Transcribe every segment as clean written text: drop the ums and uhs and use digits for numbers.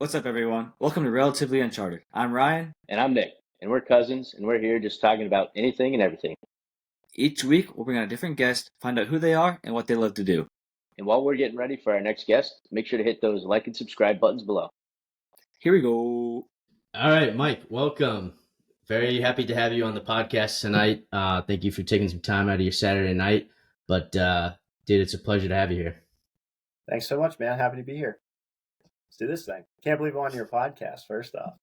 What's up, everyone? Welcome to Relatively Uncharted. I'm Ryan. And I'm Nick, and we're cousins, and we're here just talking about anything and everything. Each week, we'll bring on a different guest, find out who they are and what they love to do. And while we're getting ready for our next guest, make sure to hit those like and subscribe buttons below. Here we go. All right, Mike, welcome. Very happy to have you on the podcast tonight. Thank you for taking some time out of your Saturday night. But, dude, it's a pleasure to have you here. Thanks so much, man. Happy to be here. Let's do this thing. Can't believe I'm on your podcast, first off.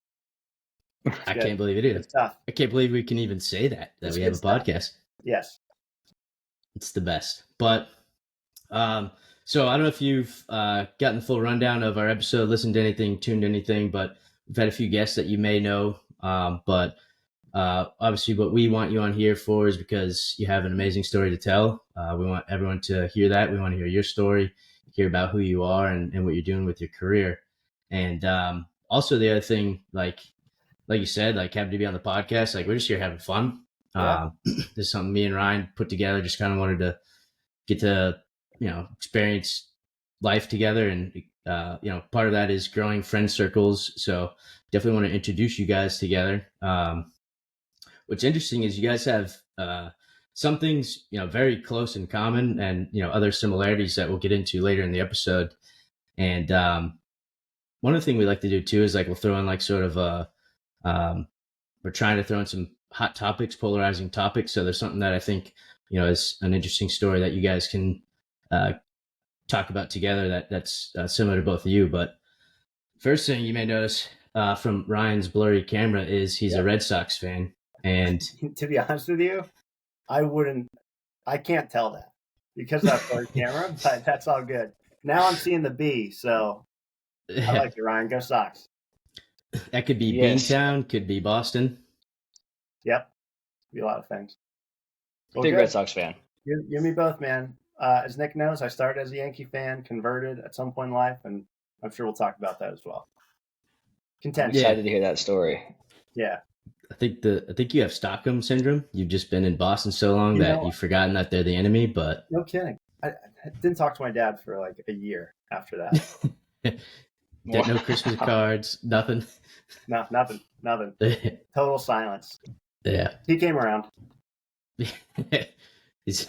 I can't believe it either. I can't believe we can even say that we have a podcast. Yes. It's the best. But, so I don't know if you've gotten the full rundown of our episode, listened to anything, tuned anything, but we've had a few guests that you may know. But obviously what we want you on here for is because you have an amazing story to tell. We want everyone to hear that. We want to hear your story, hear about who you are and what you're doing with your career. And also the other thing, like you said, like happy to be on the podcast. Like we're just here having fun. Yeah. This is something me and Ryan put together. Just kind of wanted to get to, experience life together. And, part of that is growing friend circles. So definitely want to introduce you guys together. What's interesting is you guys have some things, very close in common and, other similarities that we'll get into later in the episode. And one of the things we like to do too is like we'll throw in like sort of we're trying to throw in some hot topics, polarizing topics. So there's something that I think, is an interesting story that you guys can talk about together that's similar to both of you. But first thing you may notice from Ryan's blurry camera is he's a Red Sox fan. And to be honest with you, I can't tell that because of that blurry camera, but that's all good. Now I'm seeing the B, so I like it, Ryan. Go Sox. That could be Beantown, could be Boston. Yep. Could be a lot of things. Well, big Red Sox fan. You and me both, man. As Nick knows, I started as a Yankee fan, converted at some point in life, and I'm sure we'll talk about that as well. I'm excited to hear that story. Yeah. I think you have Stockholm syndrome. You've just been in Boston so long that you've forgotten that they're the enemy, but no kidding. I didn't talk to my dad for like a year after that. No Christmas cards, nothing. No, nothing. Total silence. Yeah. He came around. He's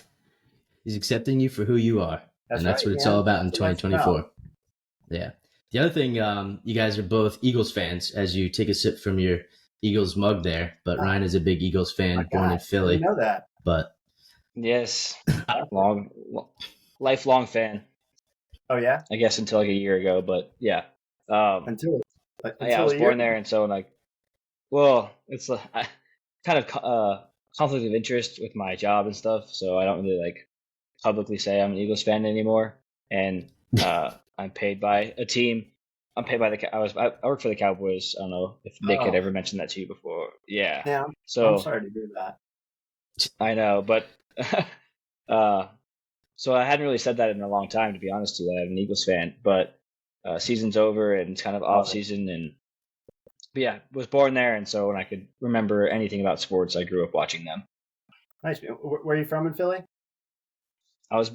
accepting you for who you are. That's what it's all about in 2024. Yeah. The other thing, you guys are both Eagles fans as you take a sip from your Eagles mug there, but Ryan is a big Eagles fan, born in Philly. I know that. But yes, lifelong fan. Oh yeah, I guess until like a year ago, but yeah. Until I was born there, and so it's kind of conflict of interest with my job and stuff, so I don't really like publicly say I'm an Eagles fan anymore. And I'm paid by a team. I'm paid by I work for the Cowboys. I don't know if Nick had ever mentioned that to you before. Yeah. Yeah. So I'm sorry to hear that. I know, but so I hadn't really said that in a long time, to be honest with you. I'm an Eagles fan, but season's over and it's kind of off season, but yeah, was born there, and so when I could remember anything about sports, I grew up watching them. Nice. Where are you from in Philly? I was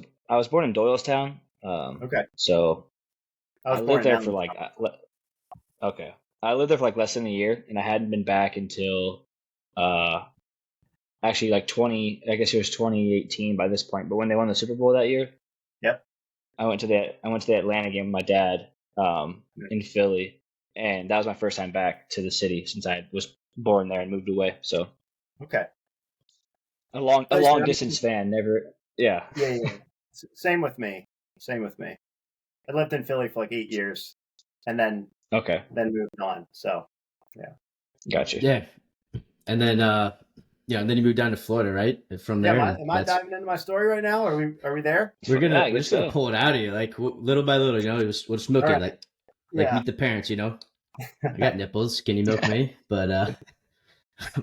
born in Doylestown. Okay. So I lived there for I lived there for like less than a year, and I hadn't been back until actually like I guess it was 2018 by this point. But when they won the Super Bowl that year, yep, I went to the Atlanta game with my dad in Philly, and that was my first time back to the city since I was born there and moved away. So okay, a long distance fan. Never, yeah. Yeah. Same with me. I lived in Philly for like 8 years, and then moved on. So, yeah. Gotcha. Yeah, and then and then you moved down to Florida, right? From there. Am I diving into my story right now? Are we there? We're just gonna pull it out of you, like little by little. We'll just milk it, like meet the parents. I got nipples. Can you milk me? But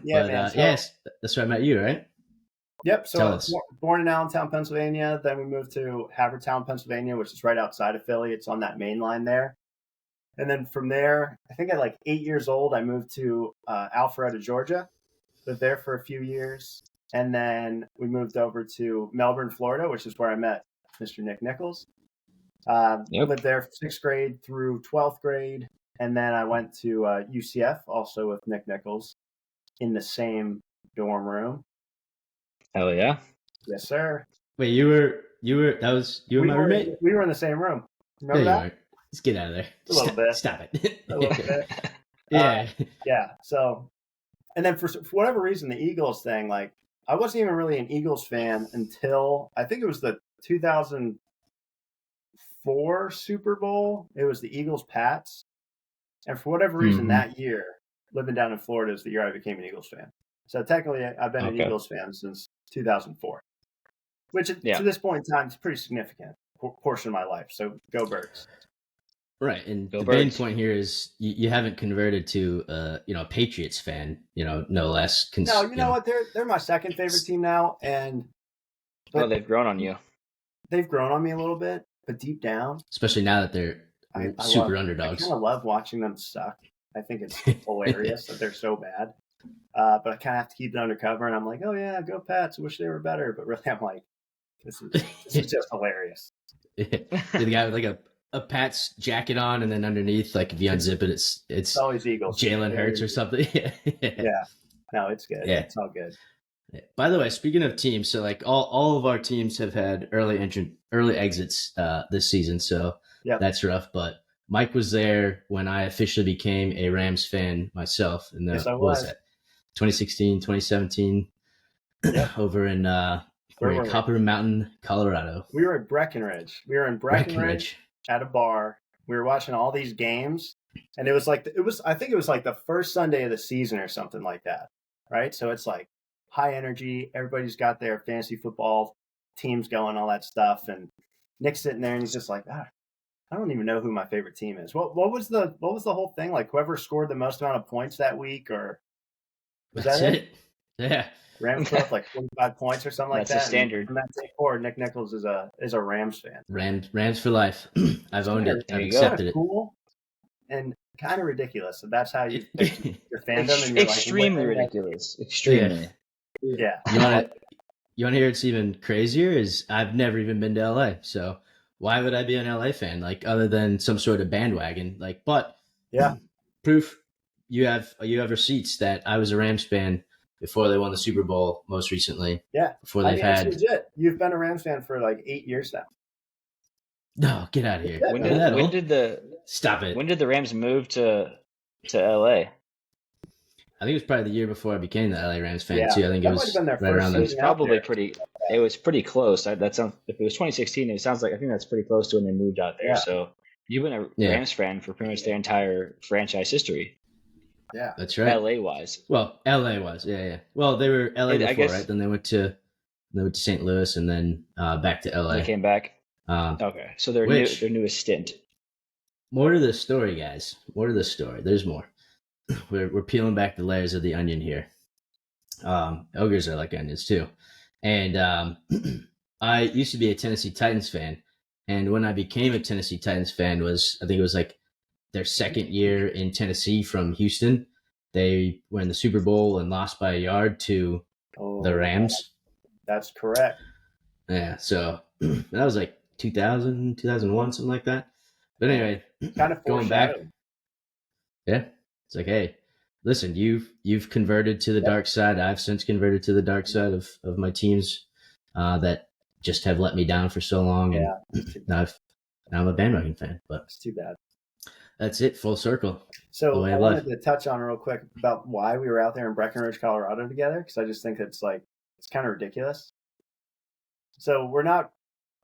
yes, that's where I met you, right? Yep. So born in Allentown, Pennsylvania. Then we moved to Havertown, Pennsylvania, which is right outside of Philly. It's on that main line there. And then from there, I think at like 8 years old, I moved to Alpharetta, Georgia. Lived there for a few years. And then we moved over to Melbourne, Florida, which is where I met Mr. Nick Nichols. Lived there from 6th grade through 12th grade. And then I went to UCF, also with Nick Nichols, in the same dorm room. Hell yeah. Yes, sir. Wait, you were my roommate? We were in the same room. Remember that? Let's get out of there. A little bit. Stop it. A little bit. Yeah. Yeah. So, and then for whatever reason, the Eagles thing, like, I wasn't even really an Eagles fan until I think it was the 2004 Super Bowl. It was the Eagles Pats. And for whatever reason, that year, living down in Florida is the year I became an Eagles fan. So technically, I've been an Eagles fan since 2004, which to this point in time is a pretty significant portion of my life. So go Birds. Right, and the main point here is you haven't converted to a Patriots fan, no less. No, you know what? They're my second favorite team now, and they've grown on you. They've grown on me a little bit, but deep down, especially now that they're super underdogs. I kind of love watching them suck. I think it's hilarious that they're so bad. But I kind of have to keep it undercover, and I'm like, oh yeah, go Pats. I wish they were better, but really, I'm like, this is just hilarious. The guy with like a Pats jacket on, and then underneath, like if you unzip it, it's always Eagles. Jalen Hurts or something. Yeah. No, it's good. Yeah. It's all good. By the way, speaking of teams, so like all of our teams have had early exits this season, so that's rough. But Mike was there when I officially became a Rams fan myself, and yes, what was that? 2016, 2017, over in Copper Mountain, Colorado. We were at Breckenridge. We were in Breckenridge at a bar. We were watching all these games, and I think it was like the first Sunday of the season or something like that, right? So it's like high energy. Everybody's got their fantasy football teams going, all that stuff, and Nick's sitting there, and he's just like, I don't even know who my favorite team is. What was the whole thing? Like whoever scored the most amount of points that week, or was that it? Yeah. Rams put up like 45 points or something like that. That's the standard. From that day forward, Nick Nichols is a Rams fan. Rams for life. I've owned it. I've accepted it. Cool and kind of ridiculous. So that's how you pick your fandom. And you're extremely ridiculous. Extremely. Yeah. You want to hear it's even crazier? Is I've never even been to LA. So why would I be an LA fan? Like other than some sort of bandwagon? Like, but proof. You have receipts that I was a Rams fan before they won the Super Bowl most recently. Yeah. Before they've had. It's legit. You've been a Rams fan for like 8 years now. No, get out of here. Stop it. When did the Rams move to LA? I think it was probably the year before I became the LA Rams fan too. I think it was right around then. It was probably it was pretty close. That sounds, if it was 2016, it sounds like, I think that's pretty close to when they moved out there. Yeah. So you've been a Rams fan for pretty much their entire franchise history. Yeah, that's right. LA wise. Well, LA was, yeah. Well, they were LA before, right? Then they went to St. Louis and then back to LA. They came back. Okay, so their newest stint. More to the story, guys. More to the story. There's more. We're peeling back the layers of the onion here. Ogres are like onions too, and I used to be a Tennessee Titans fan, and when I became a Tennessee Titans fan I think it was like their second year in Tennessee from Houston. They were in the Super Bowl and lost by a yard to the Rams. That's correct. Yeah, so that was like 2000, 2001, something like that. But anyway, kind of going back. Yeah, it's like, hey, listen, you've converted to the dark side. I've since converted to the dark side of my teams that just have let me down for so long. Yeah. And now I'm a bandwagon fan. But it's too bad. That's it, full circle. So I wanted to touch on real quick about why we were out there in Breckenridge, Colorado together, because I just think it's kind of ridiculous. So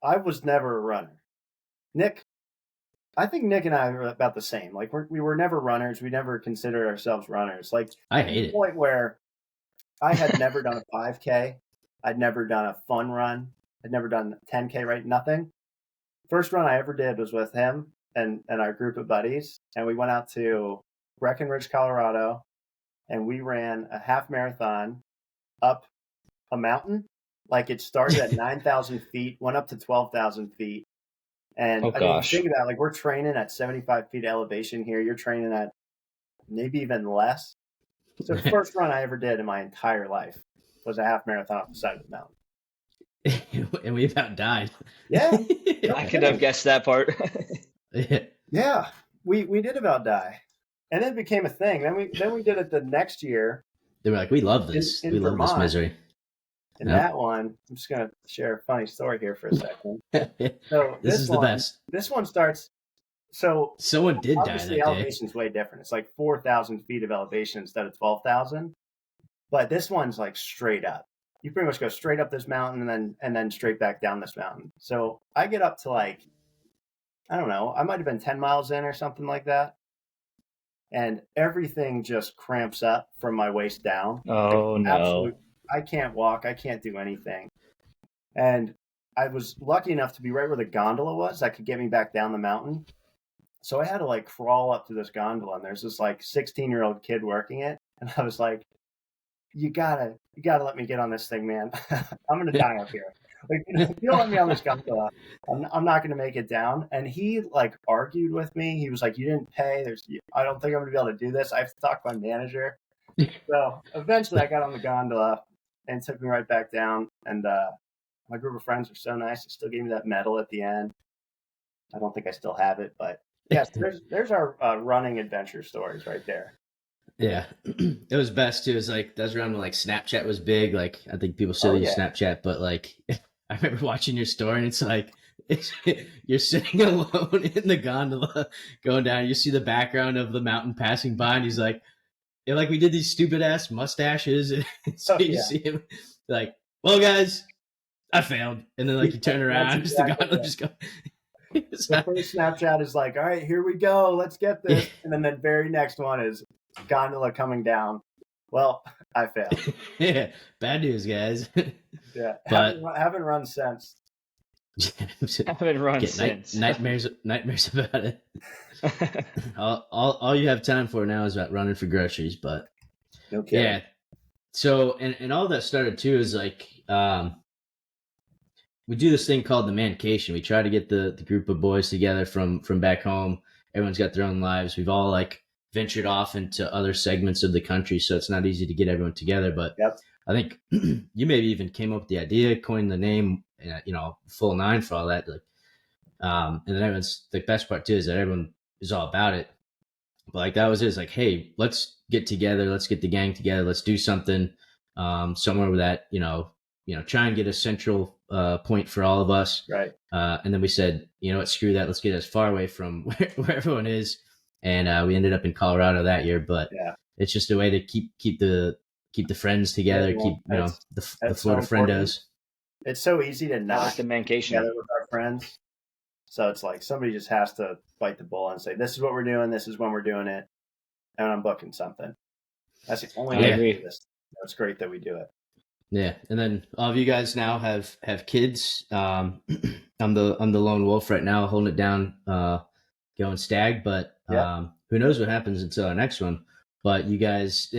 I was never a runner. I think Nick and I are about the same. Like we were never runners. We never considered ourselves runners. Like I hate it. Point where I had never done a 5K. I'd never done a fun run. I'd never done 10K, right? Nothing. First run I ever did was with him and our group of buddies. And we went out to Breckenridge, Colorado, and we ran a half marathon up a mountain. Like it started at 9,000 feet, went up to 12,000 feet. And I mean, think about it, like we're training at 75 feet elevation here. You're training at maybe even less. So the first run I ever did in my entire life was a half marathon up the side of the mountain. And we about died. Yeah. I could have guessed that part. Yeah. We did about die. and then it became a thing. Then we did it the next year. They were like, we love this. In we love Vermont. this misery. And that one, I'm just going to share a funny story here for a second. So this is the best. This one starts. So someone did die that obviously day. the elevation's way different. It's like 4,000 feet of elevation instead of 12,000. But this one's like straight up. You pretty much go straight up this mountain and then straight back down this mountain. So I get up to like, I don't know, I might have been 10 miles in or something like that. And everything just cramps up from my waist down. Oh, no. I can't walk. I can't do anything. And I was lucky enough to be right where the gondola was that could get me back down the mountain. So I had to like crawl up to this gondola, and there's this like 16-year-old kid working it. And I was like, you gotta let me get on this thing, man. I'm going to die up here. Like, if you don't let me on this gondola, I'm not going to make it down. And he like argued with me. He was like, you didn't pay. I don't think I'm going to be able to do this. I have to talk to my manager. So eventually I got on the gondola and took me right back down. And my group of friends were so nice. They still gave me that medal at the end. I don't think I still have it, but yes, there's our running adventure stories right there. Yeah, it was best too. It was like that's around when like Snapchat was big. Like I think people still use Snapchat, but like I remember watching your story, and it's like you're sitting alone in the gondola going down. You see the background of the mountain passing by, and he's like, we did these stupid ass mustaches, and so you see him like, well, guys, I failed, and then like you turn around, and the gondola just go. The first Snapchat is like, all right, here we go, let's get this, and then the very next one is gondola coming down. Well, I failed. Yeah, bad news, guys. Yeah, but haven't run since. Haven't run since. Nightmares about it. all you have time for now is about running for groceries, but no kidding. Yeah. So and all that started too is like we do this thing called the Mancation. We try to get the group of boys together from back home. Everyone's got their own lives. We've all like ventured off into other segments of the country, so it's not easy to get everyone together. But I think you maybe even came up with the idea, coined the name, full 9 for all that. Like, and then everyone's the best part too is that everyone is all about it. But like that was it. It's like, hey, let's get together. Let's get the gang together. Let's do something somewhere where that try and get a central point for all of us. Right. And then we said, you know what, screw that. Let's get as far away from where everyone is. And we ended up in Colorado that year. But it's just a way to keep the friends together, keep the Florida friendos. It's so easy to not the Mancation together with our friends. So it's like somebody just has to bite the bullet and say, this is what we're doing. This is when we're doing it. And I'm booking something. That's the only way to do this. It's great that we do it. Yeah. And then all of you guys now have kids. I'm the lone wolf right now, holding it down, going stag, but who knows what happens until our next one. But you guys,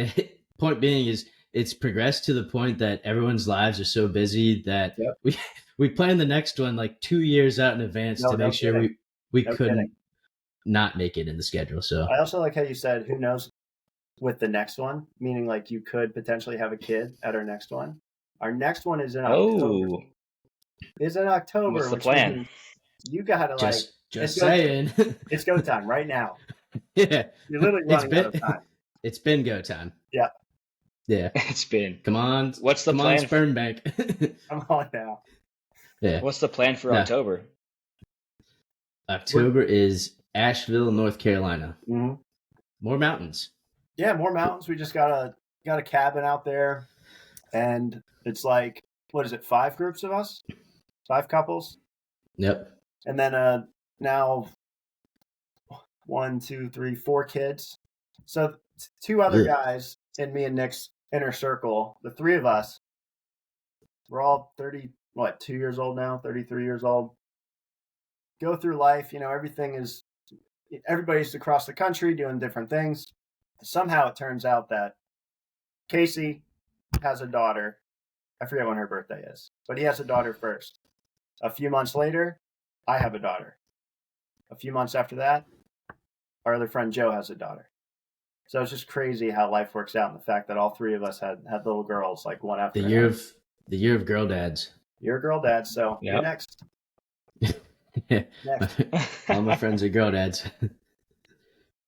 point being is it's progressed to the point that everyone's lives are so busy that we planned the next one like 2 years out in advance to make sure we couldn't not make it in the schedule. So I also like how you said, who knows with the next one, meaning like you could potentially have a kid at our next one. Our next one is in October. Is in October. What's the plan? You gotta just saying. It's go time right now. Yeah. You're literally running out of time. It's been go time. Yeah. Yeah. It's been. Come on. What's the plan? On, sperm bank. Come on now. Yeah. What's the plan for October? October is Asheville, North Carolina. Mm-hmm. More mountains. Yeah, more mountains. We just got a cabin out there, and it's like, what is it? 5 groups of us, 5 couples. Yep. And then now 1, 2, 3, 4 kids. So 2 other guys in me and Nick's inner circle. The 3 of us, we're all 2 years old now, 33 years old. Go through life, everybody's across the country doing different things. Somehow it turns out that Casey has a daughter. I forget when her birthday is, but he has a daughter first. A few months later, I have a daughter. A few months after that, our other friend Joe has a daughter. So it's just crazy how life works out, and the fact that all 3 of us had little girls, like one after another. The year of girl dads. You're a girl dad, so you're next. All my friends are girl dads.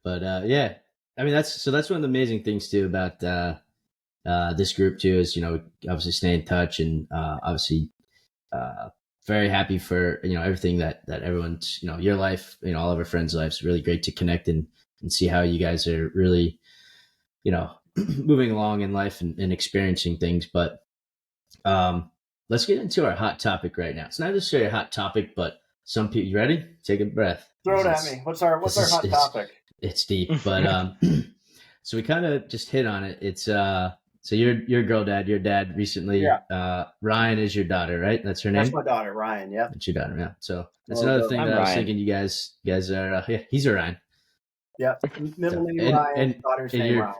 But I mean, that's one of the amazing things too about this group too is, obviously stay in touch and obviously uh, very happy for, everything that everyone's, your life, all of our friends' lives. Really great to connect and see how you guys are really, moving along in life and experiencing things. But let's get into our hot topic right now. It's not necessarily a hot topic, but some people, you ready? Take a breath. Throw it at me. What's our hot topic? It's deep, but so we kind of just hit on it. It's so your girl dad, your dad recently. Yeah. Ryan is your daughter, right? That's her name. That's my daughter, Ryan. Yeah. That's your daughter. Yeah. So that's another thing that I was thinking. You guys are. Yeah, he's a Ryan. Yeah. Middle name Ryan. Daughter's name Ryan.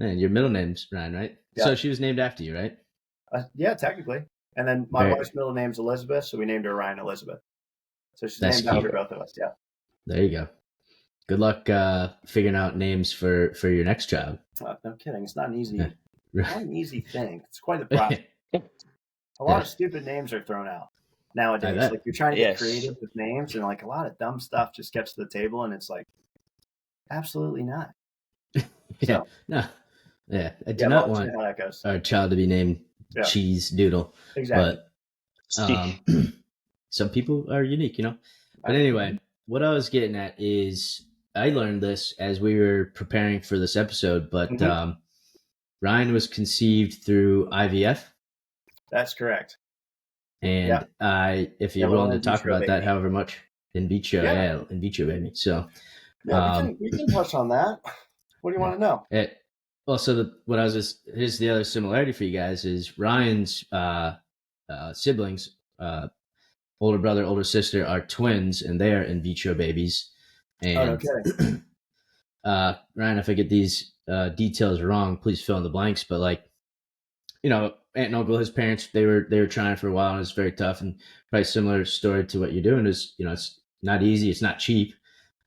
And your middle name's Ryan, right? Yeah. So she was named after you, right? Yeah, technically. And then my wife's middle name's Elizabeth, so we named her Ryan Elizabeth. So she's named after both of us. Yeah. There you go. Good luck figuring out names for your next child. No kidding. It's not an easy thing. It's quite a process. A lot of stupid names are thrown out nowadays. Like you're trying to get creative with names, and like a lot of dumb stuff just gets to the table, and it's like, absolutely not. Yeah. No. Yeah. I do not want our child to be named Cheese Doodle. Exactly. But some people are unique, But anyway, what I was getting at is I learned this as we were preparing for this episode, but Ryan was conceived through IVF. That's correct. And if you're willing to talk about that, however much, in vitro, in vitro baby. So we can touch on that. What do you want to know? Here's the other similarity for you guys is Ryan's siblings, older brother, older sister, are twins, and they are in vitro babies. And Ryan, if I get these details wrong, please fill in the blanks. But aunt and uncle, his parents, they were trying for a while, and it's very tough. And probably similar story to what you're doing is, it's not easy, it's not cheap.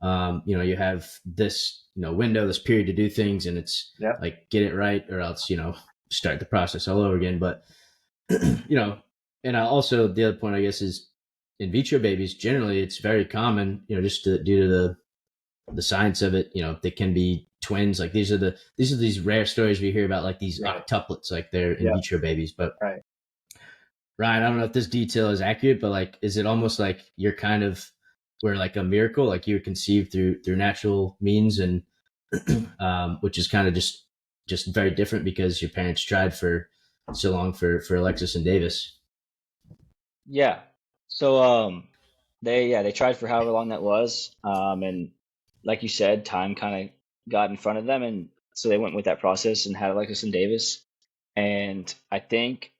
You have this, window, this period to do things, and it's like get it right, or else start the process all over again. But and also the other point, I guess, is in vitro babies, generally it's very common, just due to the science of it, they can be twins. Like these are these rare stories we hear about, like these octuplets, like they're in vitro babies. But Ryan, I don't know if this detail is accurate, but is it almost like you're kind of were like a miracle, like you were conceived through natural means, and which is kind of just very different because your parents tried for so long for Alexis and Davis. Yeah. So they tried for however long that was, and like you said, time kind of got in front of them, and so they went with that process and had Alexis and Davis. And I think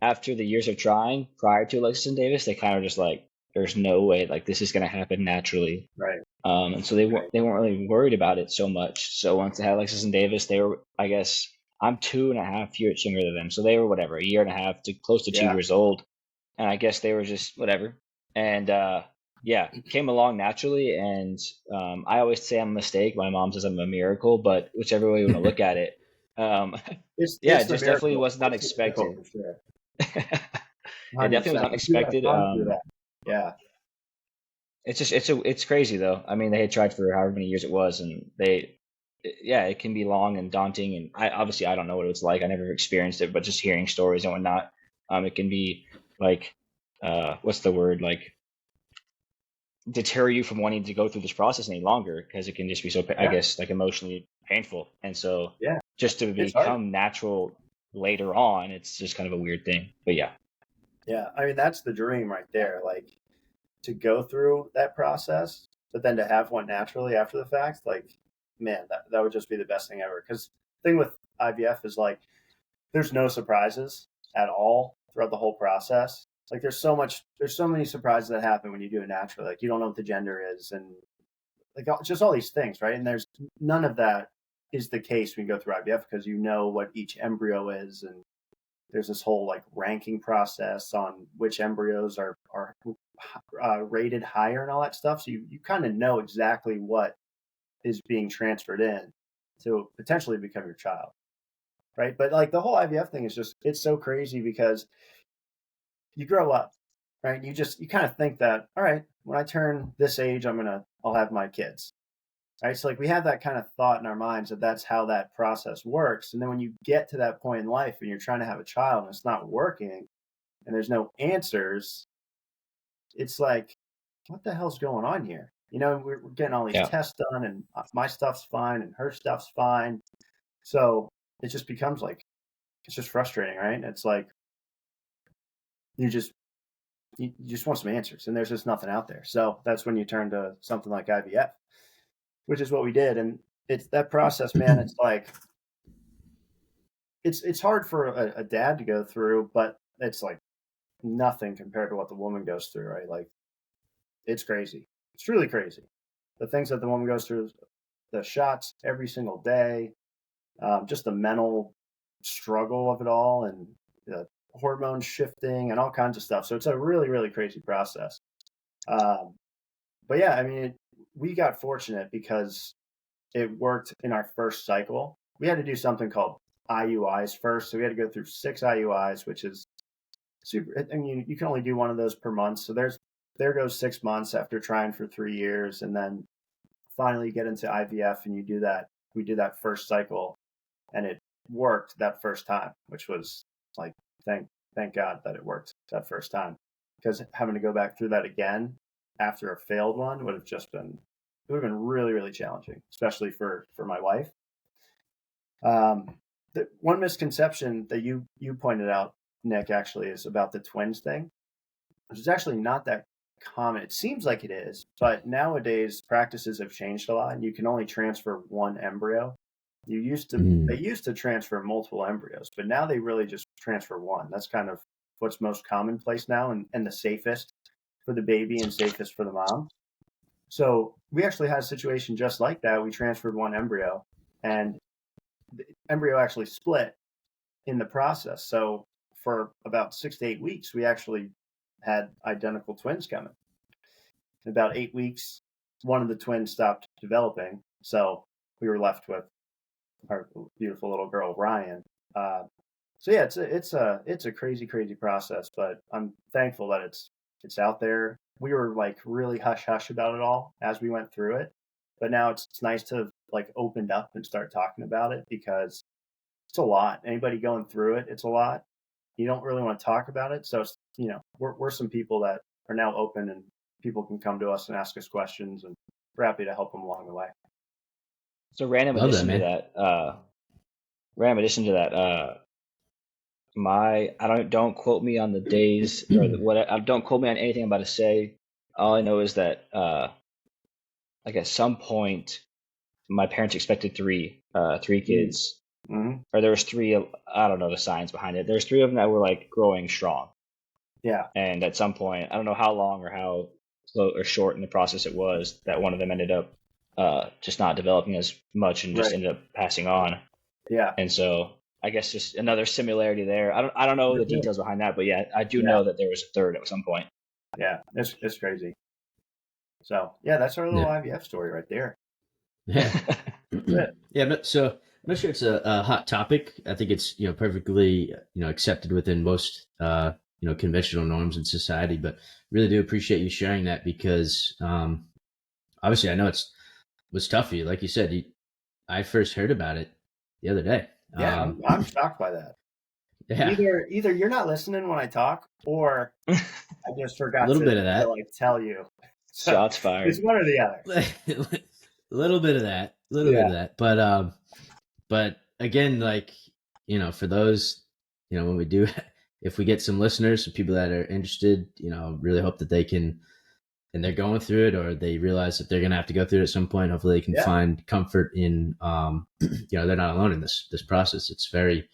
after the years of trying prior to Alexis and Davis, they kind of just like, there's no way like this is going to happen naturally, right? And so they weren't really worried about it so much. So once they had Alexis and Davis, they were, I guess, I'm 2.5 years younger than them, so they were whatever, 1.5 to close to 2 years old, and I guess they were just whatever. And it came along naturally. And I always say I'm a mistake. My mom says I'm a miracle, but whichever way you want to look at it, it just definitely was not expected. It definitely was unexpected. It's crazy though. I mean, they had tried for however many years it was, and it can be long and daunting. And I don't know what it was like. I never experienced it, but just hearing stories and whatnot, it can be like, what's the word, like, deter you from wanting to go through this process any longer, because it can just be so, I guess, like emotionally painful. And so just to become natural later on, it's just kind of a weird thing. But yeah, I mean, that's the dream right there, like to go through that process, but then to have one naturally after the fact, like, man, that would just be the best thing ever. Because the thing with IVF is like there's no surprises at all throughout the whole process. Like there's so many surprises that happen when you do it naturally. Like you don't know what the gender is, and like just all these things, right? And there's none of that is the case when you go through IVF, because you know what each embryo is, and there's this whole like ranking process on which embryos are rated higher and all that stuff. So you kind of know exactly what is being transferred in to potentially become your child, right? But like the whole IVF thing is just, it's so crazy because you grow up, right? You kind of think that, all right, when I turn this age, I'll have my kids. right? So like we have that kind of thought in our minds that that's how that process works. And then when you get to that point in life and you're trying to have a child and it's not working and there's no answers, it's like, what the hell's going on here? You know, we're getting all these tests done and my stuff's fine and her stuff's fine. So it just becomes like, it's just frustrating, right? It's like, you just want some answers and there's just nothing out there. So that's when you turn to something like IVF, which is what we did. And it's that process, man. It's like, it's hard for a dad to go through, but it's like nothing compared to what the woman goes through, right? Like, it's crazy. It's really crazy. The things that the woman goes through, the shots every single day, just the mental struggle of it all, and the hormones shifting and all kinds of stuff. So it's a really, really crazy process. But yeah, I mean, we got fortunate because it worked in our first cycle. We had to do something called IUIs first. So we had to go through 6 IUIs, which is super. I mean, you can only do one of those per month. So there goes 6 months after trying for 3 years. And then finally you get into IVF and you do that. We did that first cycle and it worked that first time, which was like, thank God that it worked that first time, because having to go back through that again after a failed one would have been really, really challenging, especially for my wife. The one misconception that you pointed out, Nick, actually is about the twins thing, which is actually not that common. It seems like it is, but nowadays practices have changed a lot and you can only transfer one embryo. They used to transfer multiple embryos, but now they really just transfer one. That's kind of what's most commonplace now and the safest for the baby and safest for the mom. So we actually had a situation just like that. We transferred one embryo and the embryo actually split in the process. So for about 6 to 8 weeks, we actually had identical twins coming. In about 8 weeks, one of the twins stopped developing. So we were left with our beautiful little girl, Ryan. So yeah, it's a crazy, crazy process, but I'm thankful that it's out there. We were like really hush hush about it all as we went through it, but now it's nice to like opened up and start talking about it because it's a lot. Anybody going through it, it's a lot. You don't really want to talk about it, so you know we're some people that are now open and people can come to us and ask us questions, and we're happy to help them along the way. So random addition to that, don't quote me on the days or what. Don't quote me on anything I'm about to say. All I know is that like at some point, my parents expected three kids, or there was 3. I don't know the science behind it. There's 3 of them that were like growing strong. Yeah. And at some point, I don't know how long or how slow or short in the process it was that one of them ended up just not developing as much and just ended up passing on. Yeah. And so I guess just another similarity there. I don't know the details behind that, but yeah, I do know that there was a 3rd at some point. Yeah, it's crazy. So yeah, that's our little IVF story right there. Yeah. Yeah. So I'm not sure it's a hot topic. I think it's, perfectly, accepted within most, conventional norms in society, but really do appreciate you sharing that because, obviously I know was tough for you. Like you said, I first heard about it the other day. Yeah, I'm shocked by that. Yeah. Either you're not listening when I talk, or I just forgot bit of that. to like tell you. So shots fired. It's one or the other. A little bit of that. Bit of that. But again, like, for those, when we do, if we get some listeners, some people that are interested, really hope that they can, and they're going through it, or they realize that they're going to have to go through it at some point. Hopefully they can find comfort in, they're not alone in this process. It's very,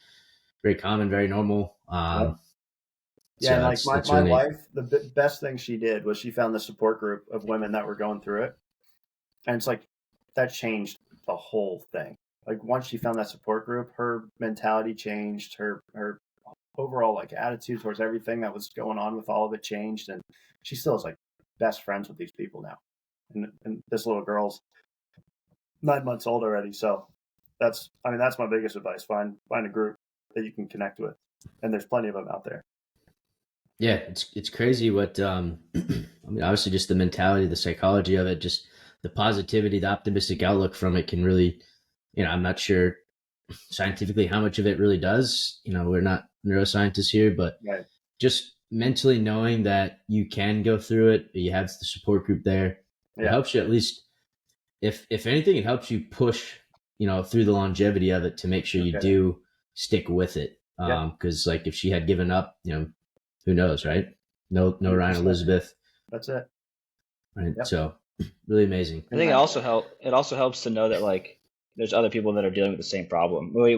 very common, very normal. Yeah, like my wife, the best thing she did was she found the support group of women that were going through it. And it's like, that changed the whole thing. Like once she found that support group, her mentality changed, her overall like attitude towards everything that was going on with all of it changed. And she still is like best friends with these people now. And this little girl's 9 months old already. So that's my biggest advice. Find a group that you can connect with. And there's plenty of them out there. Yeah, it's crazy what obviously just the mentality, the psychology of it, just the positivity, the optimistic outlook from it can really, I'm not sure scientifically how much of it really does. We're not neuroscientists here, but Right. just mentally knowing that you can go through it, you have the support group there. It helps you, at least, if anything, it helps you push, through the longevity of it to make sure you do stick with it. Because like if she had given up, who knows, right? No 100%. Ryan Elizabeth. That's it. Right. Yep. So really amazing. I think it also helps to know that like there's other people that are dealing with the same problem. I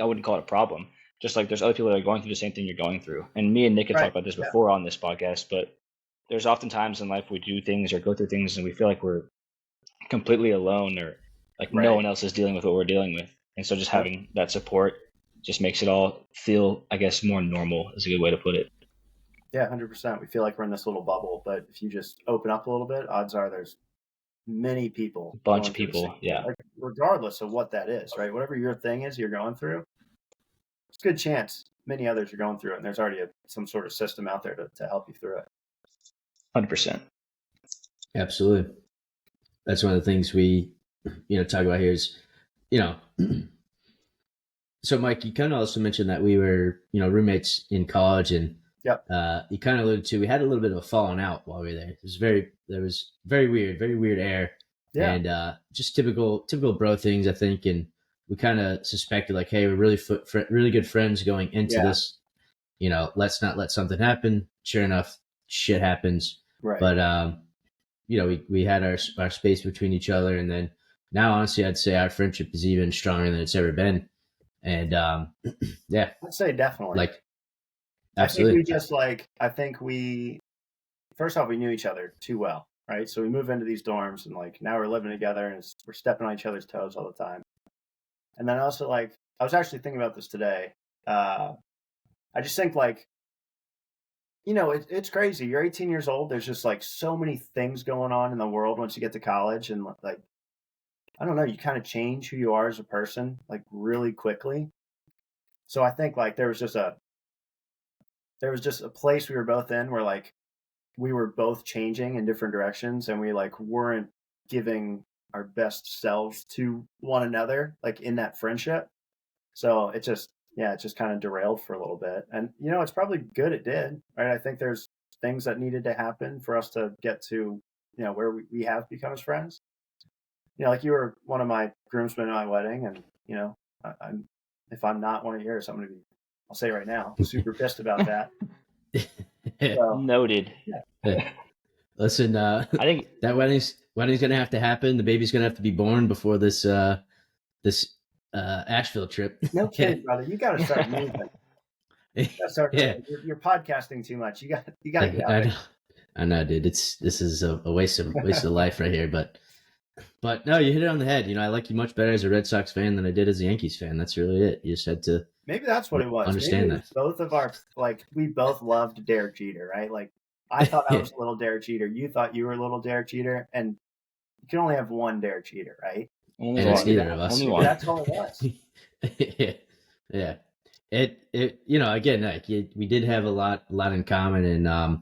wouldn't call it a problem. Just like there's other people that are going through the same thing you're going through. And me and Nick had talked about this before on this podcast, but there's often times in life we do things or go through things and we feel like we're completely alone, or like no one else is dealing with what we're dealing with. And so just having that support just makes it all feel, I guess, more normal is a good way to put it. Yeah, 100%. We feel like we're in this little bubble, but if you just open up a little bit, odds are there's many people. A bunch of people, like, regardless of what that is, right? Whatever your thing is you're going through, it's a good chance many others are going through it, and there's already some sort of system out there to help you through it. 100%. Absolutely. That's one of the things we, talk about here is, so Mike, you kind of also mentioned that we were, roommates in college, and you kind of alluded to, we had a little bit of a falling out while we were there. There was very weird air, and just typical bro things, I think. And we kind of suspected like, hey, we're really good friends going into this, let's not let something happen. Sure enough, shit happens. Right. But, we had our space between each other. And then now, honestly, I'd say our friendship is even stronger than it's ever been. And, I'd say definitely. Like, absolutely. I think we first off, we knew each other too well, right? So we move into these dorms, and like now we're living together, and we're stepping on each other's toes all the time. And then also, like, I was actually thinking about this today. I just think, like, it's crazy. You're 18 years old. There's just like so many things going on in the world once you get to college, and like, I don't know, you kind of change who you are as a person like really quickly. So I think like there was just a place we were both in where like we were both changing in different directions, and we like weren't giving our best selves to one another like in that friendship. So it just kind of derailed for a little bit. And it's probably good it did, right? I think there's things that needed to happen for us to get to where we have become as friends. Like you were one of my groomsmen at my wedding, and I'm if I'm not one of yours, I'll say right now, super pissed about that. So, noted. Yeah. Listen, I think that wedding's gonna have to happen. The baby's gonna have to be born before this Asheville trip. No kidding, brother. You got to start moving. You're podcasting too much. You got to get out there. I know, dude. This is a waste of life right here. But no, you hit it on the head. I like you much better as a Red Sox fan than I did as a Yankees fan. That's really it. You just had to. Maybe that's what it was. Understand that. Both of our we both loved Derek Jeter, right? Like I thought I was a little Derek Jeter. You thought you were a little Derek Jeter, and you can only have one Derek Jeter, right? Only one. It's neither of us. Only one. That's all it was. Yeah. It again, like we did have a lot in common, and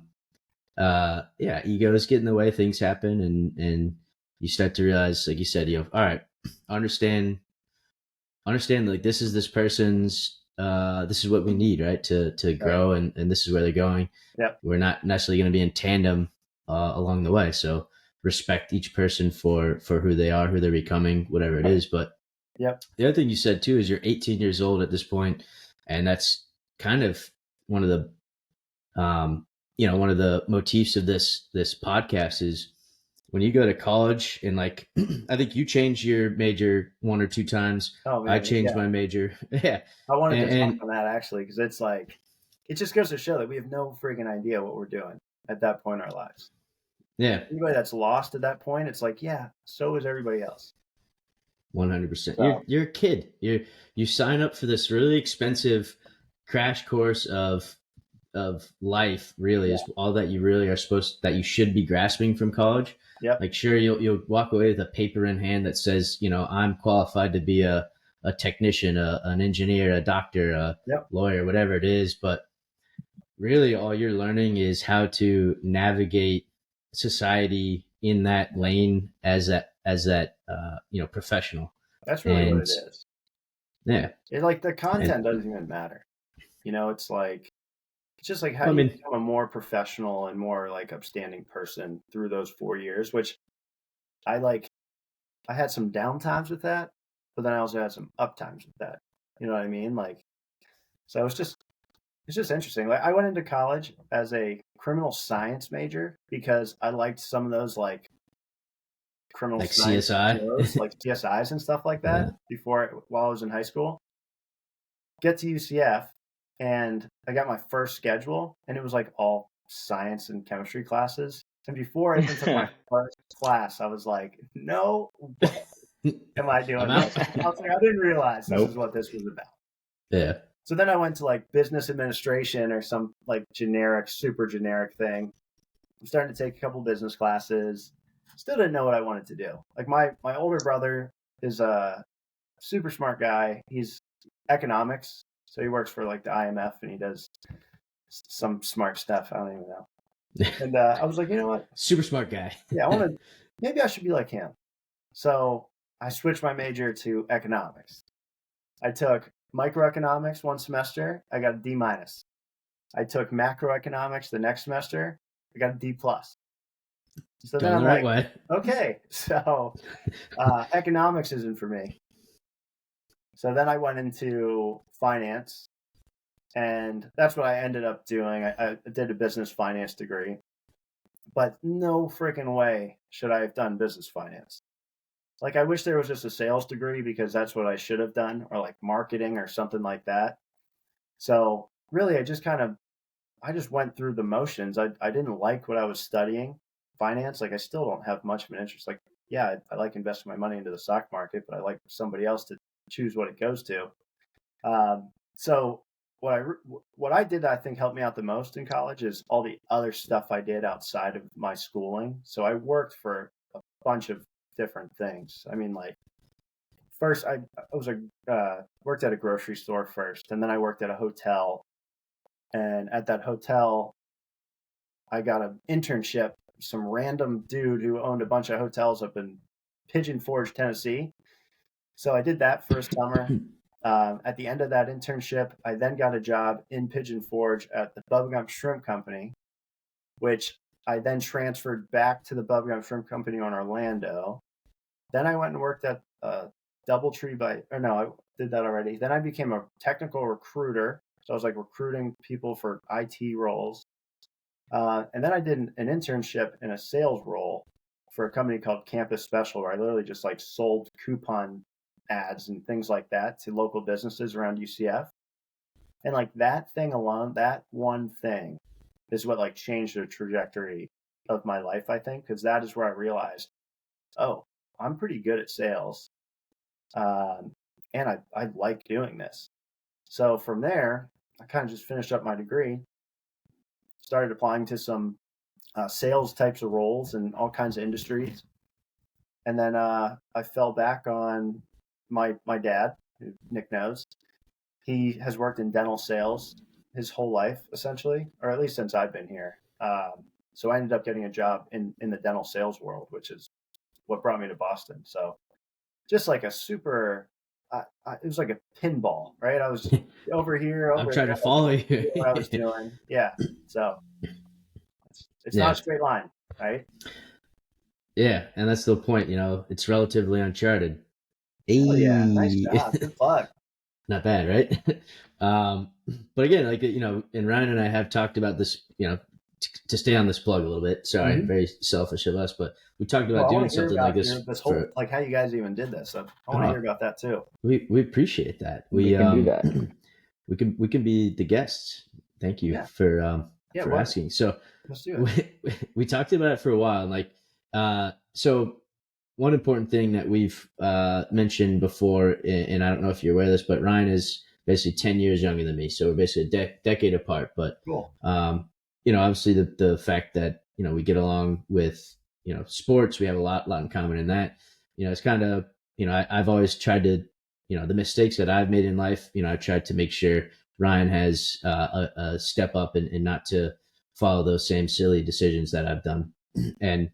egos get in the way, things happen, and you start to realize, like you said, all right, understand like this is this person's this is what we need, right, to grow, and this is where they're going. We're not necessarily going to be in tandem along the way, so respect each person for who they are, who they're becoming, whatever it is. But the other thing you said too is you're 18 years old at this point, and that's kind of one of the one of the motifs of this podcast is when you go to college, and like I think you changed your major 1 or 2 times. Oh, man, I changed my major. Yeah, I wanted to talk on that actually, because it's like it just goes to show that we have no freaking idea what we're doing at that point in our lives. Yeah, anybody that's lost at that point, it's like, so is everybody else. 100%. You're a kid. You sign up for this really expensive crash course of life. Really, is all that you really are that you should be grasping from college. Like, sure, you'll walk away with a paper in hand that says, I'm qualified to be a technician, an engineer, a doctor, a lawyer, whatever it is. But really, all you're learning is how to navigate society in that lane as that professional. That's really what it is. Yeah. It's like the content doesn't even matter. It's like, it's just like how do you become a more professional and more like upstanding person through those 4 years, which I had some down times with that, but then I also had some up times with that. You know what I mean? Like, so it's just interesting. Like, I went into college as a criminal science major because I liked some of those like criminal like science CSI shows, like CSIs and stuff like that while I was in high school. Get to UCF and I got my first schedule and it was like all science and chemistry classes. And before I even took my first class, I was like, no, what am I doing this? I was like, I didn't realize this is what this was about. Yeah. So then I went to like business administration or some like super generic thing. I'm starting to take a couple business classes. Still didn't know what I wanted to do. Like my older brother is a super smart guy. He's economics. So he works for like the IMF and he does some smart stuff. I don't even know. And I was like, you know what? Super smart guy. Yeah, maybe I should be like him. So I switched my major to economics. I took microeconomics one semester. I got a D-. I took macroeconomics the next semester. I got a D+. So then I'm the right like, way. Okay, so economics isn't for me. So then I went into finance, and that's what I ended up doing. I did a business finance degree, but no freaking way should I have done business finance. Like, I wish there was just a sales degree because that's what I should have done, or like marketing or something like that. So really, I just went through the motions. I didn't like what I was studying, finance. Like, I still don't have much of an interest. Like, yeah, I like investing my money into the stock market, but I like somebody else to choose what it goes to. So what I did that I think helped me out the most in college is all the other stuff I did outside of my schooling. So I worked for a bunch of different things. I mean, like, first I worked at a grocery store first, and then I worked at a hotel. And at that hotel, I got an internship. Some random dude who owned a bunch of hotels up in Pigeon Forge, Tennessee. So I did that for a summer. At the end of that internship, I then got a job in Pigeon Forge at the Bubblegum Shrimp Company, which I then transferred back to the Bubblegum Shrimp Company on Orlando. Then I went and worked at Doubletree I did that already. Then I became a technical recruiter. So I was like recruiting people for IT roles. And then I did an internship in a sales role for a company called Campus Special, where I literally just like sold coupon ads and things like that to local businesses around UCF. And like that thing alone, that one thing is what like changed the trajectory of my life, I think, because that is where I realized, oh, I'm pretty good at sales. And I like doing this. So from there, I kind of just finished up my degree, started applying to some sales types of roles in all kinds of industries. And then I fell back on my dad, who Nick knows. He has worked in dental sales his whole life, essentially, or at least since I've been here. So I ended up getting a job in the dental sales world, which is what brought me to Boston. So just like a super, it was like a pinball, right? I was over here. I'm trying to follow you. What I was doing. Yeah. So it's not a straight line, right? Yeah. And that's the point, it's relatively uncharted. Oh, yeah. Nice job. Good plug. Not bad, right? But again, like, and Ryan and I have talked about this, to stay on this plug a little bit. Sorry, very selfish of us, but we talked about doing something like this. Like how you guys even did this. So I want to hear about that too. We appreciate that. We can do that. We can be the guests. Thank you for asking. So let's do it. We talked about it for a while. Like, so one important thing that we've mentioned before, and I don't know if you're aware of this, but Ryan is basically 10 years younger than me. So we're basically a decade apart. But, cool. Obviously the fact that, we get along with, sports, we have a lot in common in that. It's kind of, I've always tried to, the mistakes that I've made in life, I've tried to make sure Ryan has a step up and not to follow those same silly decisions that I've done. And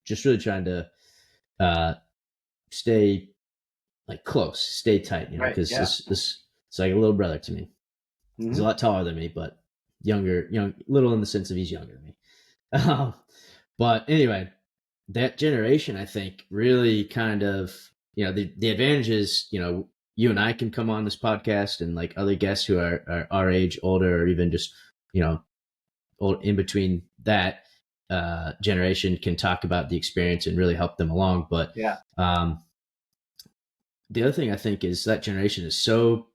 just really trying to stay like close, stay tight, because this it's like a little brother to me. Mm-hmm. He's a lot taller than me, but little in the sense of he's younger than me. But anyway, that generation, I think, really kind of, the advantage is, you and I can come on this podcast, and like other guests who are our age, older, or even just, old in between that generation can talk about the experience and really help them along. But the other thing I think is that generation is so,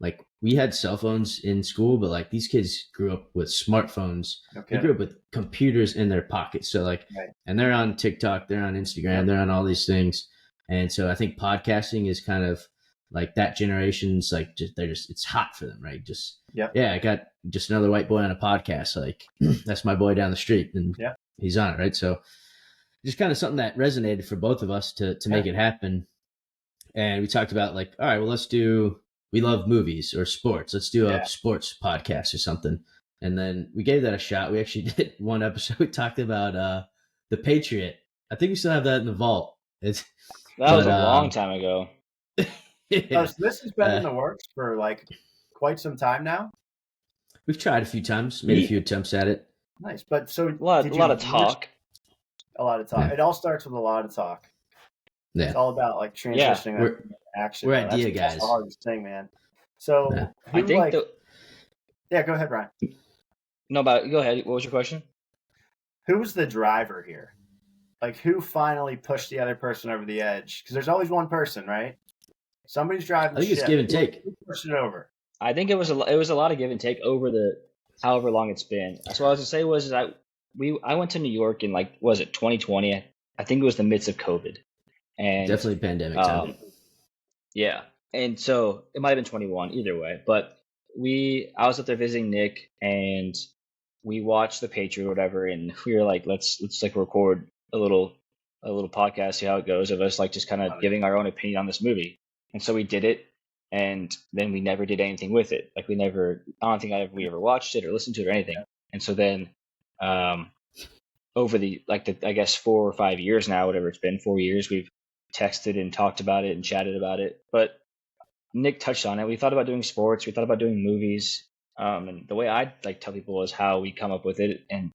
like, we had cell phones in school, but like these kids grew up with smartphones. Okay. They grew up with computers in their pockets. So like, and they're on TikTok, they're on Instagram, they're on all these things. And so I think podcasting is kind of like that generation's like, it's hot for them, right? I got just another white boy on a podcast. Like that's my boy down the street and he's on it. Right. So just kind of something that resonated for both of us to make it happen. And we talked about like, all right, well, we love movies or sports. Let's do a sports podcast or something. And then we gave that a shot. We actually did one episode. We talked about the Patriot. I think we still have that in the vault. That was a long time ago. So this has been in the works for like quite some time now. We've tried a few times, made a few attempts at it. Nice. But so a lot of talk. A lot of talk. Yeah. It all starts with a lot of talk. Yeah. It's all about like transitioning to action. We're idea guys. That's the hardest thing, man. So I think go ahead, Ryan. No, but go ahead. What was your question? Who was the driver here? Like, who finally pushed the other person over the edge? Because there's always one person, right? Somebody's driving. I think it's give and take. Who pushed it over? I think it was a lot of give and take over the however long it's been. So what I was gonna say was I went to New York in like, was it 2020? I think it was the midst of COVID. And definitely pandemic time. Yeah. And so it might have been 21 either way, but I was up there visiting Nick and we watched The Patriot or whatever. And we were like, let's like record a little podcast, see how it goes of us, like just kind of giving our own opinion on this movie. And so we did it. And then we never did anything with it. Like I don't think we ever watched it or listened to it or anything. And so then, over I guess 4 or 5 years now, whatever it's been, 4 years, we've texted and talked about it and chatted about it. But Nick touched on it. We thought about doing sports. We thought about doing movies. And the way I like tell people is how we come up with it, and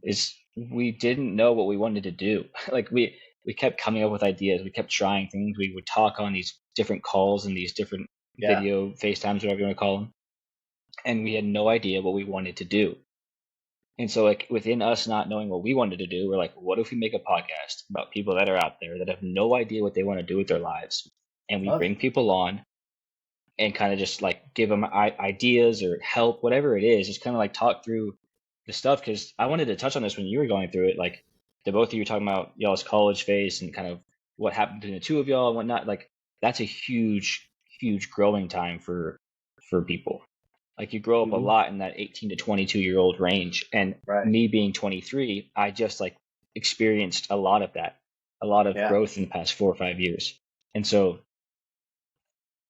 is we didn't know what we wanted to do. Like we kept coming up with ideas. We kept trying things. We would talk on these different calls and these different video FaceTimes, whatever you want to call them. And we had no idea what we wanted to do. And so like within us not knowing what we wanted to do, we're like, what if we make a podcast about people that are out there that have no idea what they want to do with their lives? And we bring people on and kind of just like give them ideas or help, whatever it is, just kind of like talk through the stuff. Because I wanted to touch on this when you were going through it, like the both of you were talking about y'all's college phase and kind of what happened to the two of y'all and whatnot. Like that's a huge, huge growing time for people. Like you grow up a lot in that 18 to 22-year-old range. And me being 23, I just like experienced a lot of that, a lot of growth in the past 4 or 5 years. And so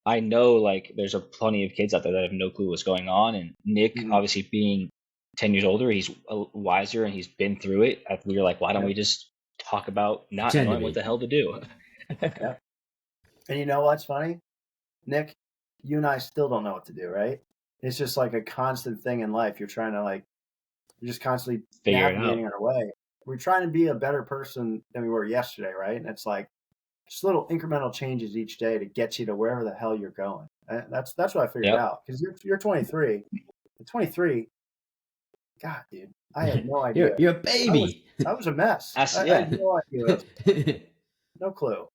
I know like there's plenty of kids out there that have no clue what's going on. And Nick, obviously being 10 years older, he's wiser and he's been through it. We were like, why don't we just talk about not knowing what the hell to do? And you know what's funny? Nick, you and I still don't know what to do, right? It's just like a constant thing in life. You're trying to you're just constantly navigating our way. We're trying to be a better person than we were yesterday, right? And it's like just little incremental changes each day to get you to wherever the hell you're going. And that's what I figured out. Because you're 23. At 23, God, dude, I had no idea. You're a baby. I was a mess. I had no idea. No clue.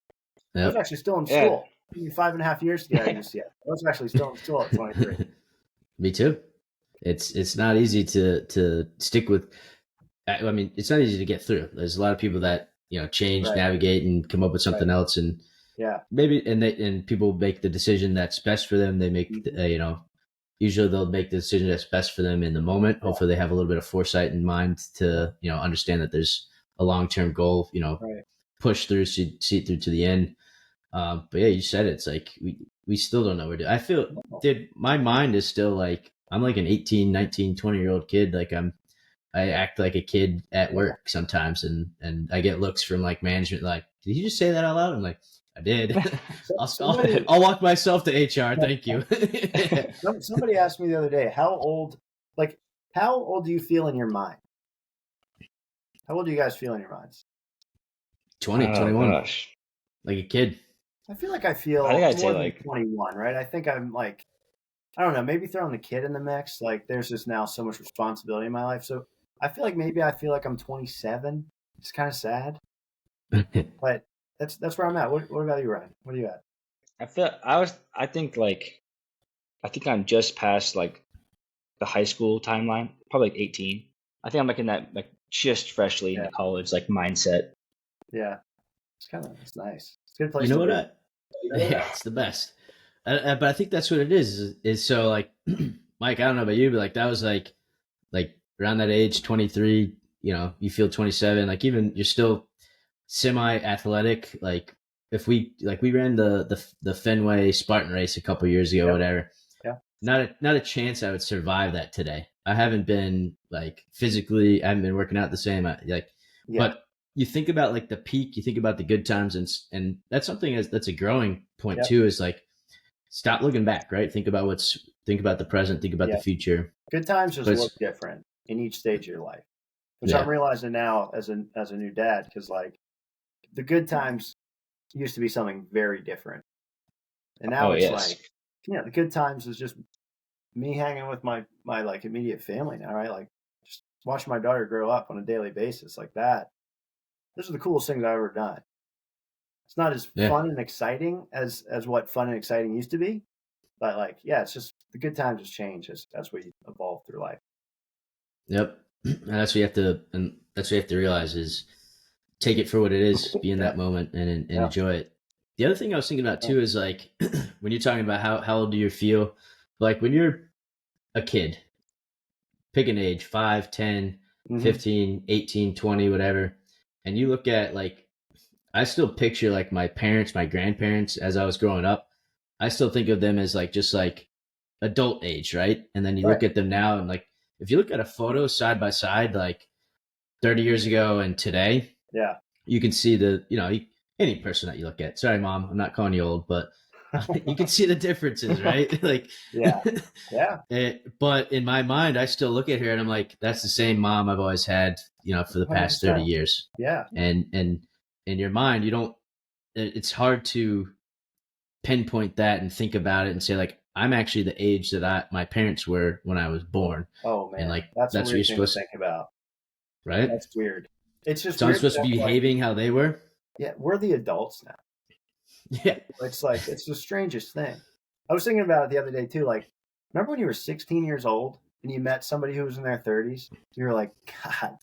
I was actually still in school. 5.5 years to get out of UCF. I was actually still in school at 23. Me too. It's not easy to stick with. I mean, it's not easy to get through. There's a lot of people that change, navigate, and come up with something else, and maybe and people make the decision that's best for them. They make usually they'll make the decision that's best for them in the moment. Hopefully, they have a little bit of foresight in mind to understand that there's a long-term goal. Push through, see it through to the end. But yeah, you said it. It's like we still don't know what to do. I feel, dude, my mind is still like, I'm like an 18, 19, 20-year-old kid. Like I'm I act like a kid at work sometimes, and I get looks from like management, like, did you just say that out loud? I'm like, I did. I'll walk myself to HR. Thank you. Somebody asked me the other day, how old do you feel in your mind? How old do you guys feel in your minds? 20, 21. Gosh. Like a kid. I feel like I feel I'd more say than like 21, right? I think I'm like, I don't know, maybe throwing the kid in the mix. Like there's just now so much responsibility in my life. So I feel like I'm 27. It's kind of sad. But that's where I'm at. What about you, Ryan? What are you at? I think I'm just past like the high school timeline, probably like 18. I think I'm like in that like just freshly in college like mindset. Yeah, it's nice. It's a good place. You know what? Yeah, it's the best. But I think that's what it is. Is so like, Mike. I don't know about you, but like that was like around that age, 23. You know, you feel 27. Like even you're still semi-athletic. Like if we ran the Fenway Spartan race a couple years ago, whatever. Yeah. Not a chance I would survive that today. I haven't been like physically. I haven't been working out the same. But you think about like the peak. You think about the good times, and that's something that's a growing point too. Is like stop looking back, right? Think about the present. Think about the future. Good times just look different in each stage of your life, which I'm realizing now as a new dad, because like the good times used to be something very different, and now like the good times is just me hanging with my like immediate family now, right? Like just watching my daughter grow up on a daily basis like that. Those are the coolest things I've ever done. It's not as fun and exciting as what fun and exciting used to be, but like it's just the good times just change as we evolve through life. Yep, and that's what you have to realize is take it for what it is, be in that moment and enjoy it. The other thing I was thinking about too is like when you're talking about how old do you feel, like when you're a kid, pick an age, 5, 10, 15, 18, 20, whatever, and you look at like, I still picture like my parents, my grandparents as I was growing up. I still think of them as like just like adult age, right? And then you look at them now and like if you look at a photo side by side, like 30 years ago and today, you can see any person that you look at. Sorry, Mom, I'm not calling you old, but you can see the differences, right? Like, but in my mind, I still look at her and I'm like, that's the same mom I've always had, for the past 30 years. Yeah. And in your mind, it's hard to pinpoint that and think about it and say like, I'm actually the age that my parents were when I was born. Oh man, and like that's what you're supposed to think about, right? That's weird. It's just so I'm supposed to be behaving how they were. Yeah, we're the adults now. Yeah, it's like it's the strangest thing. I was thinking about it the other day too. Like, remember when you were 16 years old and you met somebody who was in their 30s? You were like, God,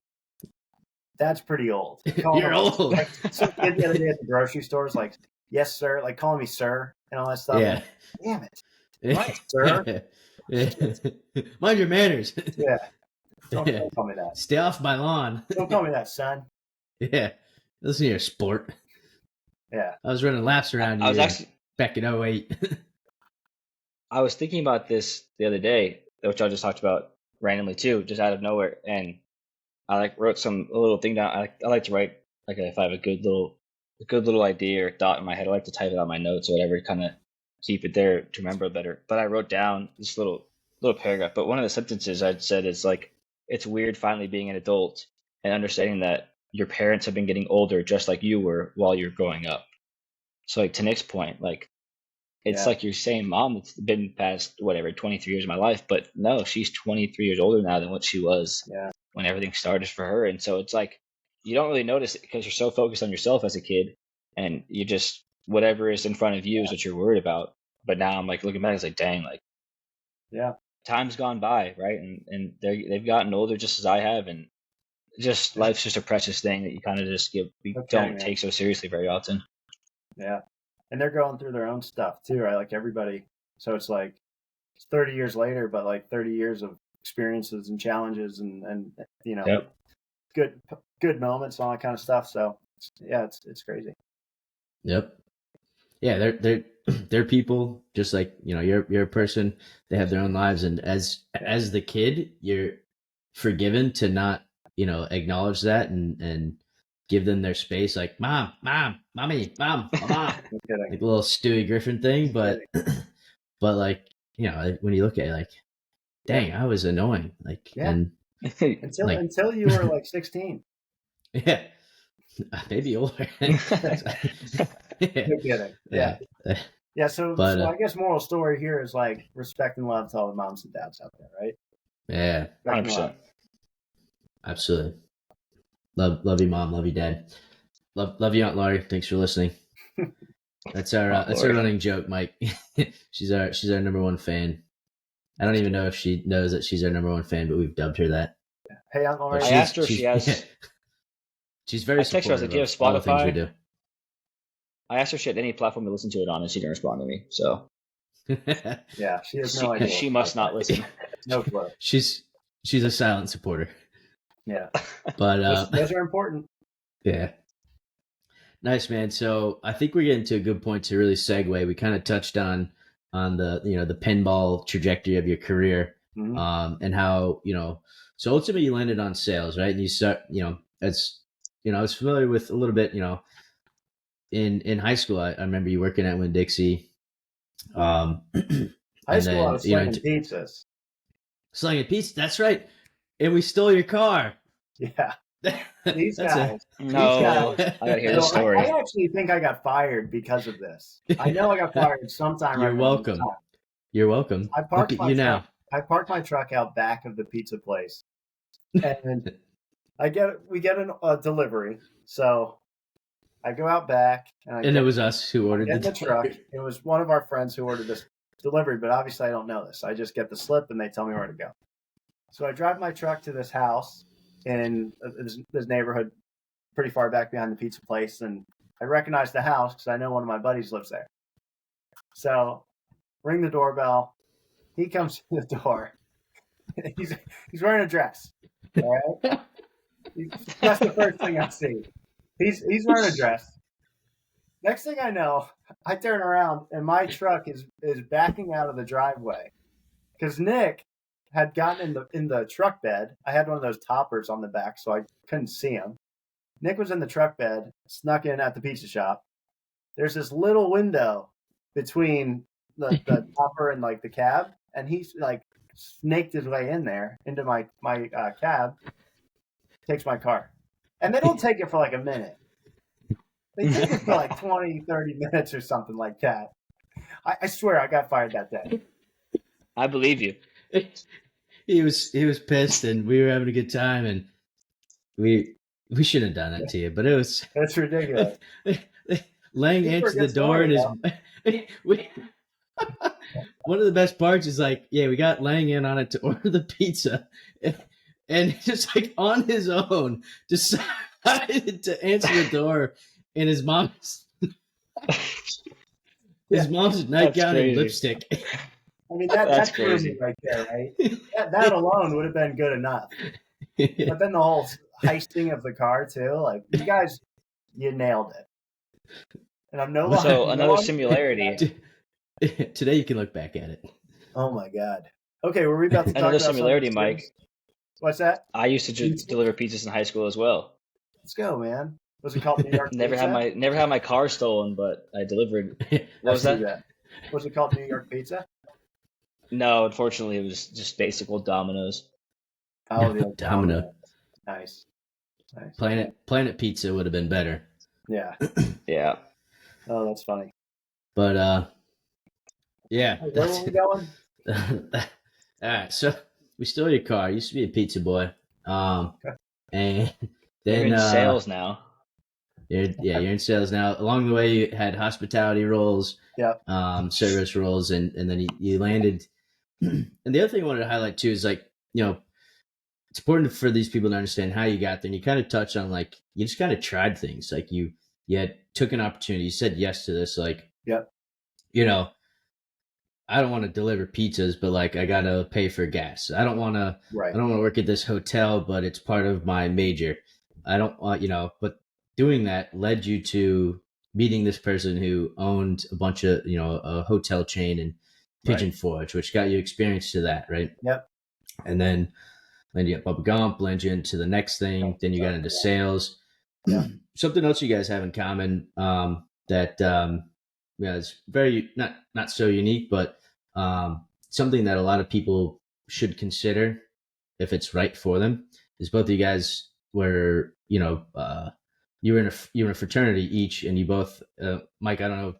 that's pretty old. You're old. Like, some kid the other day at the grocery store was like, yes, sir, like calling me sir and all that stuff. Yeah. Like, damn it. Right, sir. Mind your manners. Yeah. Don't call me that. Stay off my lawn. Don't call me that, son. Yeah. Listen here, sport. Yeah. I was running laps around you back in 08. I was thinking about this the other day, which I just talked about randomly too, just out of nowhere. And I wrote a little thing down. I like to write like if I have a good little idea or thought in my head, I like to type it on my notes or whatever, kind of keep it there to remember better. But I wrote down this little paragraph. But one of the sentences I'd said is like, it's weird finally being an adult and understanding that your parents have been getting older just like you were while you're growing up. So like to Nick's point, like it's like you're saying, Mom, it's been past 23 years of my life, but no, she's 23 years older now than what she was when everything started for her. And so it's like you don't really notice it because you're so focused on yourself as a kid, and you just whatever is in front of you is what you're worried about. But now I'm like looking back, it's like, dang, like time's gone by, right? And they've gotten older just as I have, and just life's just a precious thing that you kind of just don't take so seriously very often. Yeah. And they're going through their own stuff too, right? Like everybody. So it's like it's 30 years later, but like 30 years of experiences and challenges and good moments and all that kind of stuff. So yeah, it's crazy. Yep. Yeah, they're people just like, you're a person. They have their own lives, and as the kid, forgiven to not, acknowledge that and give them their space, like mom, mommy, mom, mama, like a little Stewie Griffin thing. But like, when you look at it, like, dang, I was annoying. Like, and until you were like 16. Yeah. Maybe older. No kidding. Yeah. Yeah. So I guess moral story here is like respect and love to all the moms and dads out there, right? Yeah. 100%. Absolutely. Love you, mom. Love you, dad. Love you, Aunt Laurie. Thanks for listening. That's our running joke, Mike. she's our number one fan. I don't even know if she knows that she's our number one fan, but we've dubbed her that. Hey, Aunt Laurie. I asked her if she has. Yeah. She's very supportive. I texted her, do you have Spotify? All the things we do. I asked her if she had any platform to listen to it on, and she didn't respond to me. So yeah, she has no idea. She must not listen. No clue. She's a silent supporter. Yeah, but those are important. Yeah. Nice, man. So I think we're getting to a good point to really segue. We kind of touched on the the pinball trajectory of your career, and how so ultimately you landed on sales, right? And you start as I was familiar with a little bit, in high school. I remember you working at Winn-Dixie. High school, I was slinging pizzas. Slinging pizza, that's right. And we stole your car. Yeah. These guys. I gotta hear the story. I actually think I got fired because of this. I know I got fired sometime. You're welcome. You're welcome. I parked I parked my truck out back of the pizza place, and we get a delivery. So I go out back, and it was us who ordered the truck. It was one of our friends who ordered this delivery, but obviously I don't know this. I just get the slip, and they tell me where to go. So I drive my truck to this house in this neighborhood, pretty far back behind the pizza place, and I recognize the house because I know one of my buddies lives there. So ring the doorbell. He comes to the door. He's wearing a dress. All right? That's the first thing I see. He's wearing a dress. Next thing I know, I turn around and my truck is backing out of the driveway because Nick had gotten in the truck bed. I had one of those toppers on the back, so I couldn't see him. Nick was in the truck bed, snuck in at the pizza shop. There's this little window between the topper and like the cab, and he's like snaked his way in there into my cab, takes my car. And they don't take it for like a minute. They take it for like 20, 30 minutes or something like that. I swear I got fired that day. I believe you. He was pissed, and we were having a good time, and we shouldn't have done that to you, but that's ridiculous. Laying into the door and one of the best parts is like, yeah, we got Lang in on it to order the pizza, and just like on his own decided to answer the door in his mom's nightgown and lipstick. I mean, that's crazy right there, right? That alone would have been good enough. But then the whole heisting of the car too, like you guys, you nailed it. And I'm no longer. So another similarity. Today you can look back at it. Oh my God. Okay, were we about to talk another about similarity, Mike? What's that? I used to deliver pizzas in high school as well. Let's go, man. Was it called New York never Pizza? Never had my car stolen, but I delivered. What was that? Was it called New York Pizza? No, unfortunately, it was just basic old Domino's. Oh, the old Domino. Nice. Planet Pizza would have been better. Yeah. Yeah. Oh, that's funny. But yeah. Where were we going? All right, so we stole your car. I used to be a pizza boy, and then you're in sales now. You're in sales now. Along the way, you had hospitality roles, service roles, and then you landed. And the other thing I wanted to highlight too is like, it's important for these people to understand how you got there. And you kind of touched on like you just kind of tried things. Like you took an opportunity. You said yes to this. Like, I don't want to deliver pizzas, but like I gotta pay for gas. I don't want to. Right. I don't want to work at this hotel, but it's part of my major. I don't want but doing that led you to meeting this person who owned a bunch of a hotel chain in Pigeon Forge, which got you experience to that, right? Yep. And then then you got Bubba Gump, led you into the next thing, then you got into sales. Yeah. Something else you guys have in common that is very not so unique, but something that a lot of people should consider if it's right for them is both of you guys were, you were in a fraternity each, and you both, Mike, I don't know,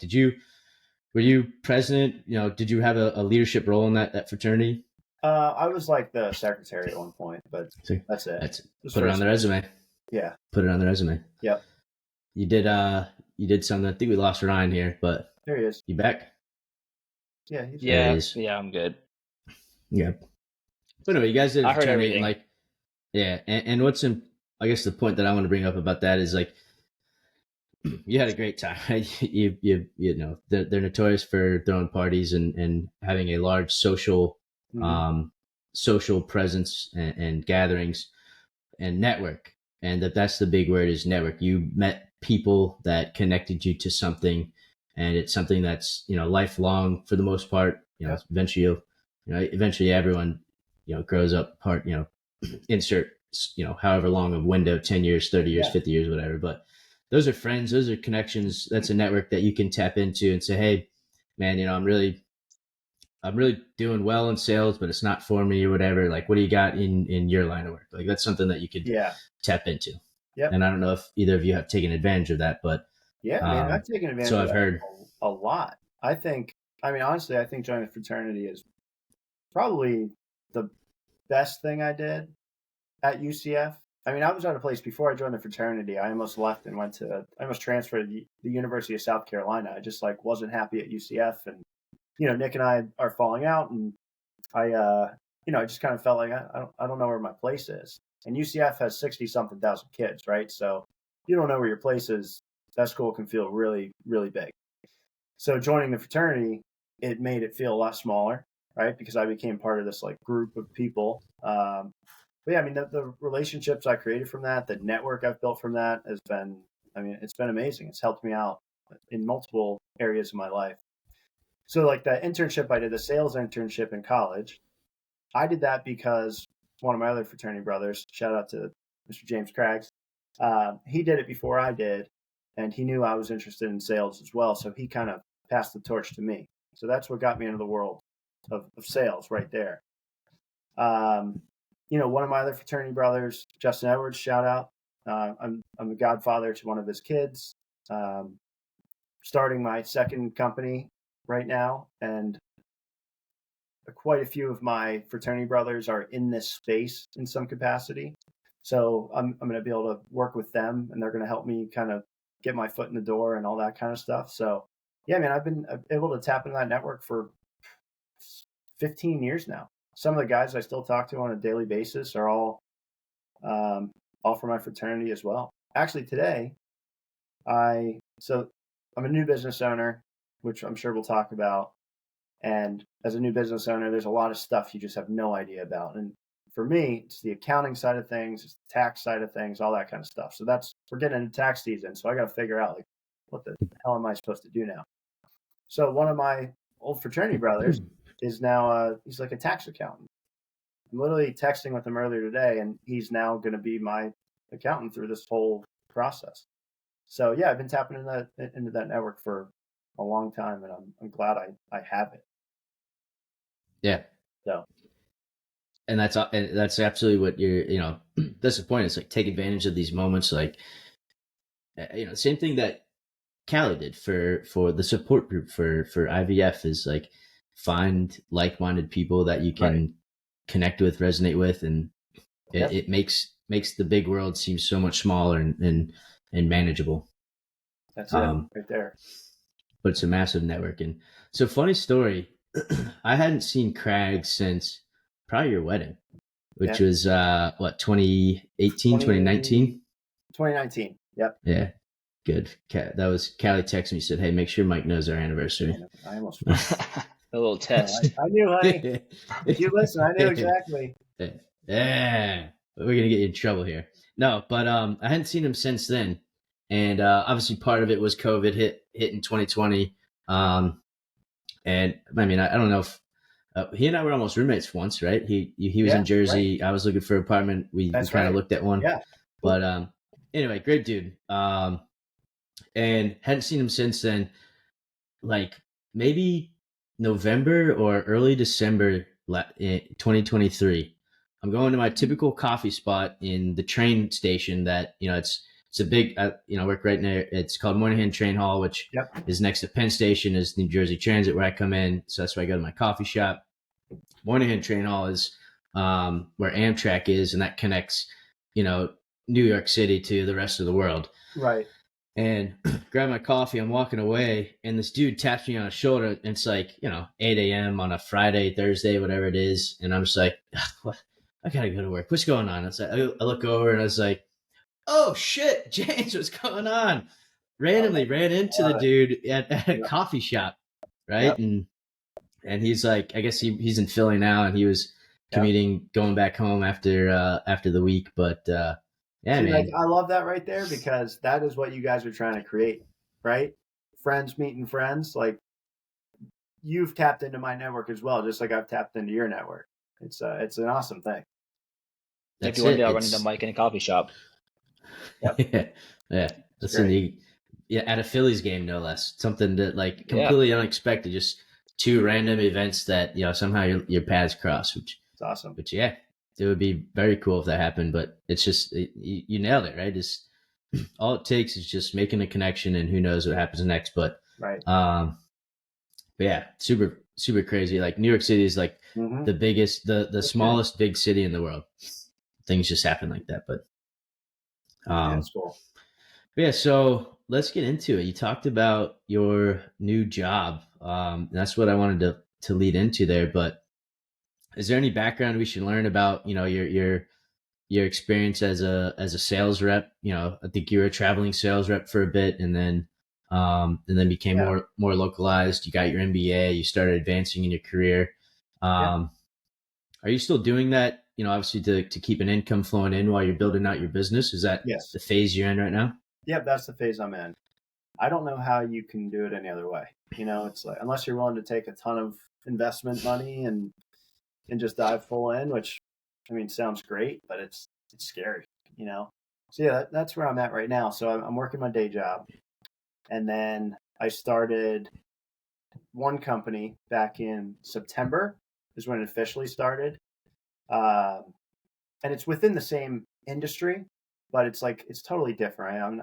were you president? Did you have a leadership role in that fraternity? I was like the secretary at one point, but that's it. Put it on the resume. Yeah. Put it on the resume. Yep. You did something. I think we lost Ryan here, but there he is. You back? Yeah. Yeah, I'm good. Yeah. But anyway, you guys did a fraternity, everything. And what's I guess the point that I want to bring up about that is like, you had a great time, right? You know, they're notorious for throwing parties and having a large social presence and gatherings and network. And that's the big word, is network. You met people that connected you to something, and it's something that's, lifelong for the most part. Eventually everyone, grows up apart, insert, however long of window, 10 years, 30 years, 50 years, whatever. But those are friends, those are connections. That's a network that you can tap into and say, hey, man, I'm really doing well in sales, but it's not for me or whatever. Like, what do you got in your line of work? Like, that's something that you could tap into. Yeah. And I don't know if either of you have taken advantage of that, but man, I've taken advantage. So I've heard a lot. Honestly, I think joining a fraternity is probably the best thing I did at UCF. I was at a place before I joined the fraternity. I almost left and I almost transferred to the University of South Carolina. I just wasn't happy at UCF, and Nick and I are falling out, and I just kind of felt like I don't know where my place is. And UCF has 60-something thousand kids, right? So you don't know where your place is. That school can feel really, really big. So joining the fraternity, it made it feel a lot smaller, right? Because I became part of this group of people. But yeah, the relationships I created from that, the network I've built from that has been, it's been amazing. It's helped me out in multiple areas of my life. So the internship I did, the sales internship in college, I did that because one of my other fraternity brothers, shout out to Mr. James Craggs, he did it before I did, and he knew I was interested in sales as well. So he kind of passed the torch to me. So that's what got me into the world of sales right there. One of my other fraternity brothers, Justin Edwards, shout out. I'm the godfather to one of his kids. Starting my second company right now, and quite a few of my fraternity brothers are in this space in some capacity. So I'm going to be able to work with them, and they're going to help me kind of get my foot in the door and all that kind of stuff. So yeah, man, I've been able to tap into that network for 15 years now. Some of the guys I still talk to on a daily basis are all from my fraternity as well. Actually, today, I'm a new business owner, which I'm sure we'll talk about. And as a new business owner, there's a lot of stuff you just have no idea about. And for me, it's the accounting side of things, it's the tax side of things, all that kind of stuff. So we're getting into tax season. So I got to figure out what the hell am I supposed to do now? So one of my old fraternity brothers is now, he's like a tax accountant. I'm literally texting with him earlier today, and he's now going to be my accountant through this whole process. So yeah, I've been tapping into that network for a long time, and I'm glad I have it. Yeah. So. And that's absolutely what you're, that's the point. It's take advantage of these moments. Same thing that Callie did for the support group for IVF is find like-minded people that you can connect with, resonate with, and it makes the big world seem so much smaller and manageable. That's it right there. But it's a massive network. And so, funny story, I hadn't seen Craggs since probably your wedding, which was 2018, 2019? 2019. Yep. Yeah. Good. That was Callie texted me, said, hey, make sure Mike knows our anniversary. I almost a little test. I knew, honey. If you listen, I knew exactly. Yeah. We're going to get you in trouble here. No, but I hadn't seen him since then. And obviously part of it was COVID hit in 2020. And I don't know if He and I were almost roommates once, right? He was in Jersey. Right. I was looking for an apartment. We kind of looked at one. Yeah. But anyway, great dude. And hadn't seen him since then. Like maybe November or early December 2023. I'm going to my typical coffee spot in the train station that, it's a big, work right near, it's called Moynihan Train Hall, which is next to Penn Station, is New Jersey Transit where I come in. So that's where I go to my coffee shop. Moynihan Train Hall is where Amtrak is, and that connects, New York City to the rest of the world. Right. And grab my coffee. I'm walking away, and this dude taps me on the shoulder. And it's like, 8 a.m. on a Friday, Thursday, whatever it is. And I'm just like, what? I got to go to work. What's going on? It's like, I look over, and I was like, oh, shit, James, what's going on? Randomly ran into the dude at a coffee shop, right? Yep. And he's like, I guess he's in Philly now, and he was commuting, going back home after the week. But yeah, man. Like, I love that right there, because that is what you guys are trying to create, right? Friends meeting friends. Like, you've tapped into my network as well, just like I've tapped into your network. It's an awesome thing. Maybe one day I'll run into Mike in a coffee shop. Yep. Yeah. Listen, at a Phillies game, no less. Something that completely unexpected. Just two random events that somehow your paths cross, which is awesome. But yeah, it would be very cool if that happened. But it's just you nailed it, right? It's all it takes is just making a connection, and who knows what happens next. But right. But yeah, super super crazy. Like New York City is like the biggest, the smallest big city in the world. Things just happen like that. But that's cool. Yeah, so let's get into it. You talked about your new job. That's what I wanted to lead into there. But is there any background we should learn about, your experience as a sales rep? I think you were a traveling sales rep for a bit, and then became more localized. You got your MBA. You started advancing in your career. Are you still doing that? Obviously to keep an income flowing in while you're building out your business. Is that the phase you're in right now? Yep, that's the phase I'm in. I don't know how you can do it any other way. It's like, unless you're willing to take a ton of investment money and just dive full in, which sounds great, but it's scary, So yeah, that's where I'm at right now. So I'm working my day job, and then I started one company back in September is when it officially started. And it's within the same industry, but it's totally different.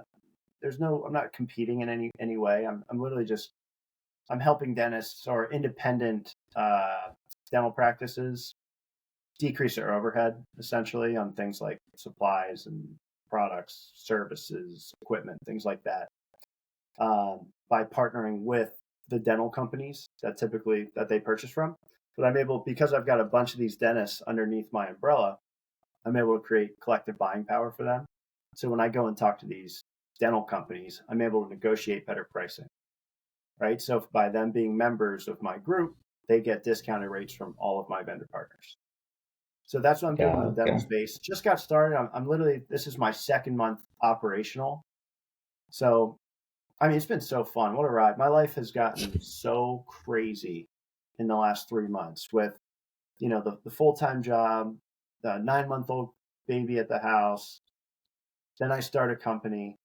I'm not competing in any way. I'm literally just, I'm helping dentists or independent dental practices decrease their overhead, essentially, on things like supplies and products, services, equipment, things like that, by partnering with the dental companies that they purchase from. But I'm able, because I've got a bunch of these dentists underneath my umbrella, I'm able to create collective buying power for them. So when I go and talk to these dental companies, I'm able to negotiate better pricing, right? So by them being members of my group, they get discounted rates from all of my vendor partners. So that's what I'm doing in the dental space. Just got started. I'm literally, this is my second month operational. So, it's been so fun. What a ride. My life has gotten so crazy in the last 3 months with, the full-time job, the 9-month-old baby at the house. Then I start a company.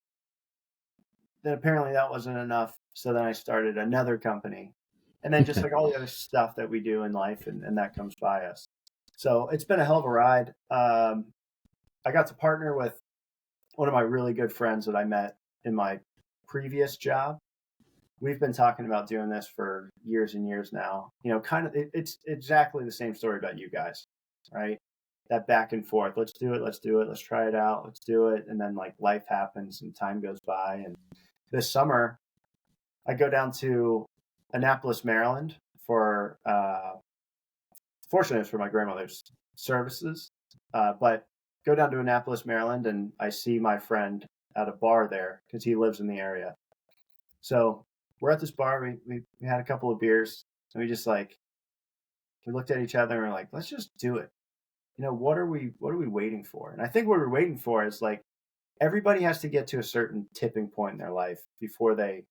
Then apparently that wasn't enough. So then I started another company. And then just like all the other stuff that we do in life, and that comes by us. So it's been a hell of a ride. I got to partner with one of my really good friends that I met in my previous job. We've been talking about doing this for years and years now. It's exactly the same story about you guys, right? That back and forth. Let's do it. Let's try it out. Let's do it. And then life happens and time goes by. And this summer, I go down to Annapolis, Maryland for, fortunately, it's for my grandmother's services, but go down to Annapolis, Maryland, and I see my friend at a bar there because he lives in the area. So we're at this bar. We had a couple of beers, and we just we looked at each other and we're like, let's just do it. What are we waiting for? And I think what we're waiting for is everybody has to get to a certain tipping point in their life before they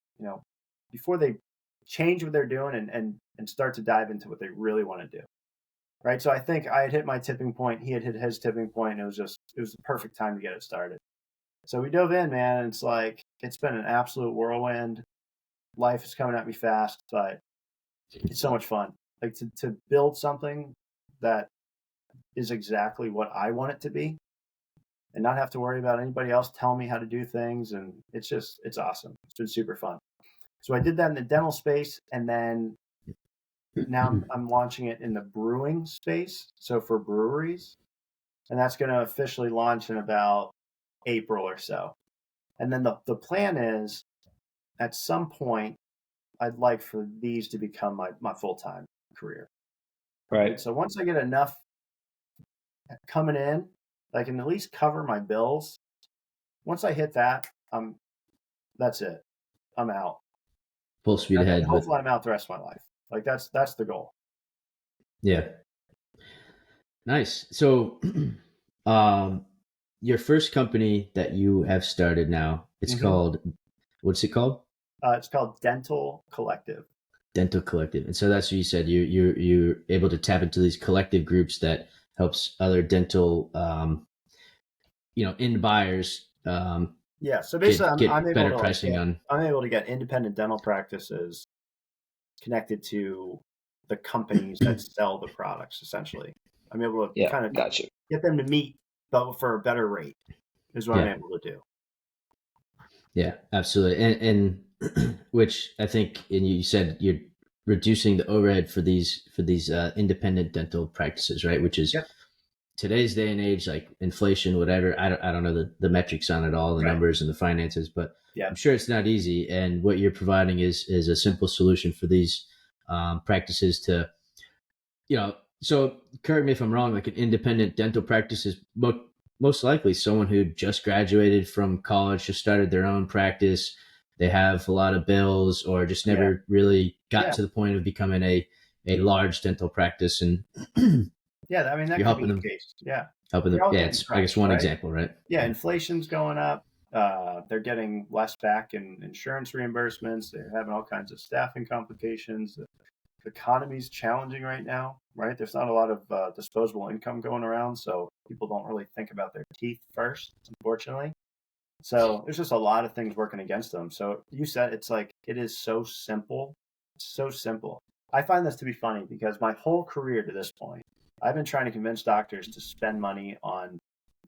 change what they're doing and start to dive into what they really want to do. Right. So I think I had hit my tipping point. He had hit his tipping point, and it was the perfect time to get it started. So we dove in, man. And it's like, it's been an absolute whirlwind. Life is coming at me fast, but it's so much fun. Like to build something that is exactly what I want it to be and not have to worry about anybody else telling me how to do things. And it's awesome. It's been super fun. So I did that in the dental space, and then now I'm launching it in the brewing space. So for breweries, and that's going to officially launch in about April or so. And then the plan is at some point, I'd like for these to become my full-time career. Right. So once I get enough coming in, I can at least cover my bills. Once I hit that, that's it. I'm out. Full speed ahead. Hopefully I'm out the rest of my life. Like that's the goal. Yeah. Nice. So, your first company that you have started now, it's called, what's it called? It's called Dental Collective. Dental Collective. And so that's what you said. You're able to tap into these collective groups that helps other dental, end buyers. Yeah. So basically, I'm able better to pricing I'm able to get independent dental practices connected to the companies that sell the products. Essentially, I'm able to kind of get them to meet, but for a better rate is what I'm able to do. Yeah, absolutely. And which I think, and you said you're reducing the overhead for these independent dental practices, right? Which is today's day and age, like inflation, whatever. I don't know the metrics on it all, the numbers and the finances, but I'm sure it's not easy. And what you're providing is a simple solution for these practices to, so correct me if I'm wrong, like an independent dental practice is most likely someone who just graduated from college, just started their own practice. They have a lot of bills or just never really got to the point of becoming a large dental practice. And I mean, that you're helping be them. The case. Yeah. Helping them. Yeah, it's I guess one example, right? Yeah, inflation's going up. They're getting less back in insurance reimbursements. They're having all kinds of staffing complications. The economy's challenging right now, right? There's not a lot of disposable income going around, so people don't really think about their teeth first, unfortunately. So there's just a lot of things working against them. So you said it's like, it is so simple. It's so simple. I find this to be funny because my whole career to this point, I've been trying to convince doctors to spend money on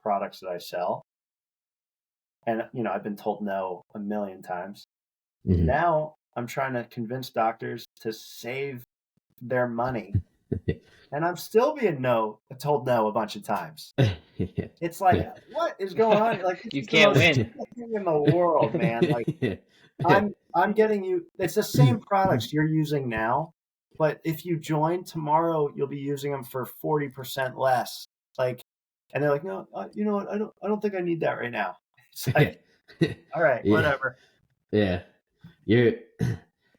products that I sell. And, I've been told no a million times. Mm-hmm. Now I'm trying to convince doctors to save their money. And I'm still being told no a bunch of times. It's like, what is going on? Like, you can't win in the world, man. Like, I'm getting you. It's the same products you're using now, but if you join tomorrow, you'll be using them for 40% less. Like, and they're like, no, you know what? I don't think I need that right now. It's like, all right, whatever. Yeah, you're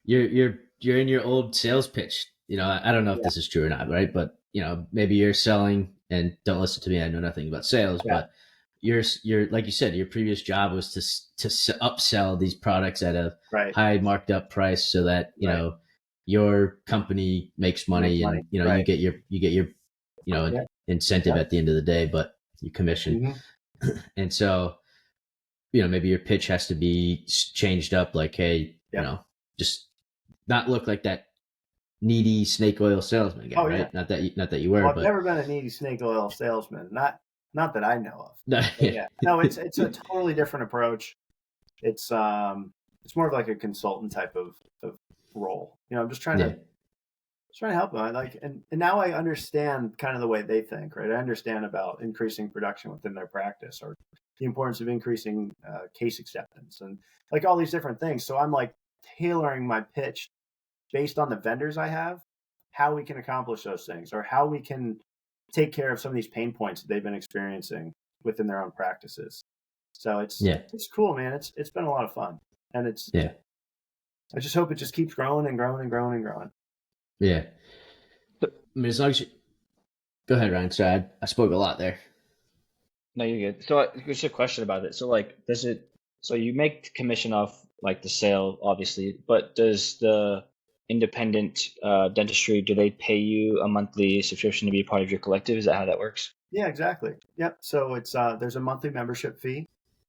in your old sales pitch. I don't know if this is true or not, right? But maybe you're selling, and don't listen to me. I know nothing about sales, but you're like you said, your previous job was to upsell these products at a high marked up price, so that your company makes money, and you get your incentive at the end of the day, but you commission, and so maybe your pitch has to be changed up, like, hey, just not look like that needy snake oil salesman guy, right? Not that you were. I've never been a needy snake oil salesman. Not that I know of. No, it's a totally different approach. It's more of like a consultant type of role. I'm just trying to help them. And now I understand kind of the way they think, right? I understand about increasing production within their practice, or the importance of increasing case acceptance, and like all these different things. So I'm like tailoring my pitch based on the vendors I have, how we can accomplish those things, or how we can take care of some of these pain points that they've been experiencing within their own practices. So it's cool, man. It's been a lot of fun, and I just hope it just keeps growing and growing and growing and growing. Yeah. I mean, as long as go ahead, Ryan. Sorry, I spoke a lot there. No, you're good. So just a question about it. So like, so you make commission off like the sale, obviously, but does the independent dentistry, do they pay you a monthly subscription to be part of your collective? Is that how that works? Yeah, exactly. Yep. So it's there's a monthly membership fee.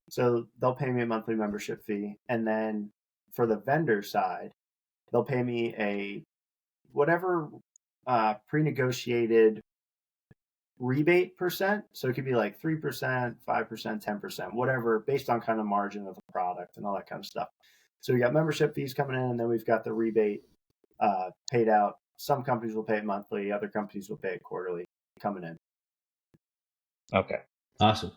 So they'll pay me a monthly membership fee, and then for the vendor side, they'll pay me a whatever pre-negotiated rebate percent. So it could be like 3%, 5%, 10%, whatever, based on kind of margin of the product and all that kind of stuff. So we got membership fees coming in, and then we've got the rebate paid out. Some companies will pay it monthly, other companies will pay it quarterly coming in. Okay. Awesome.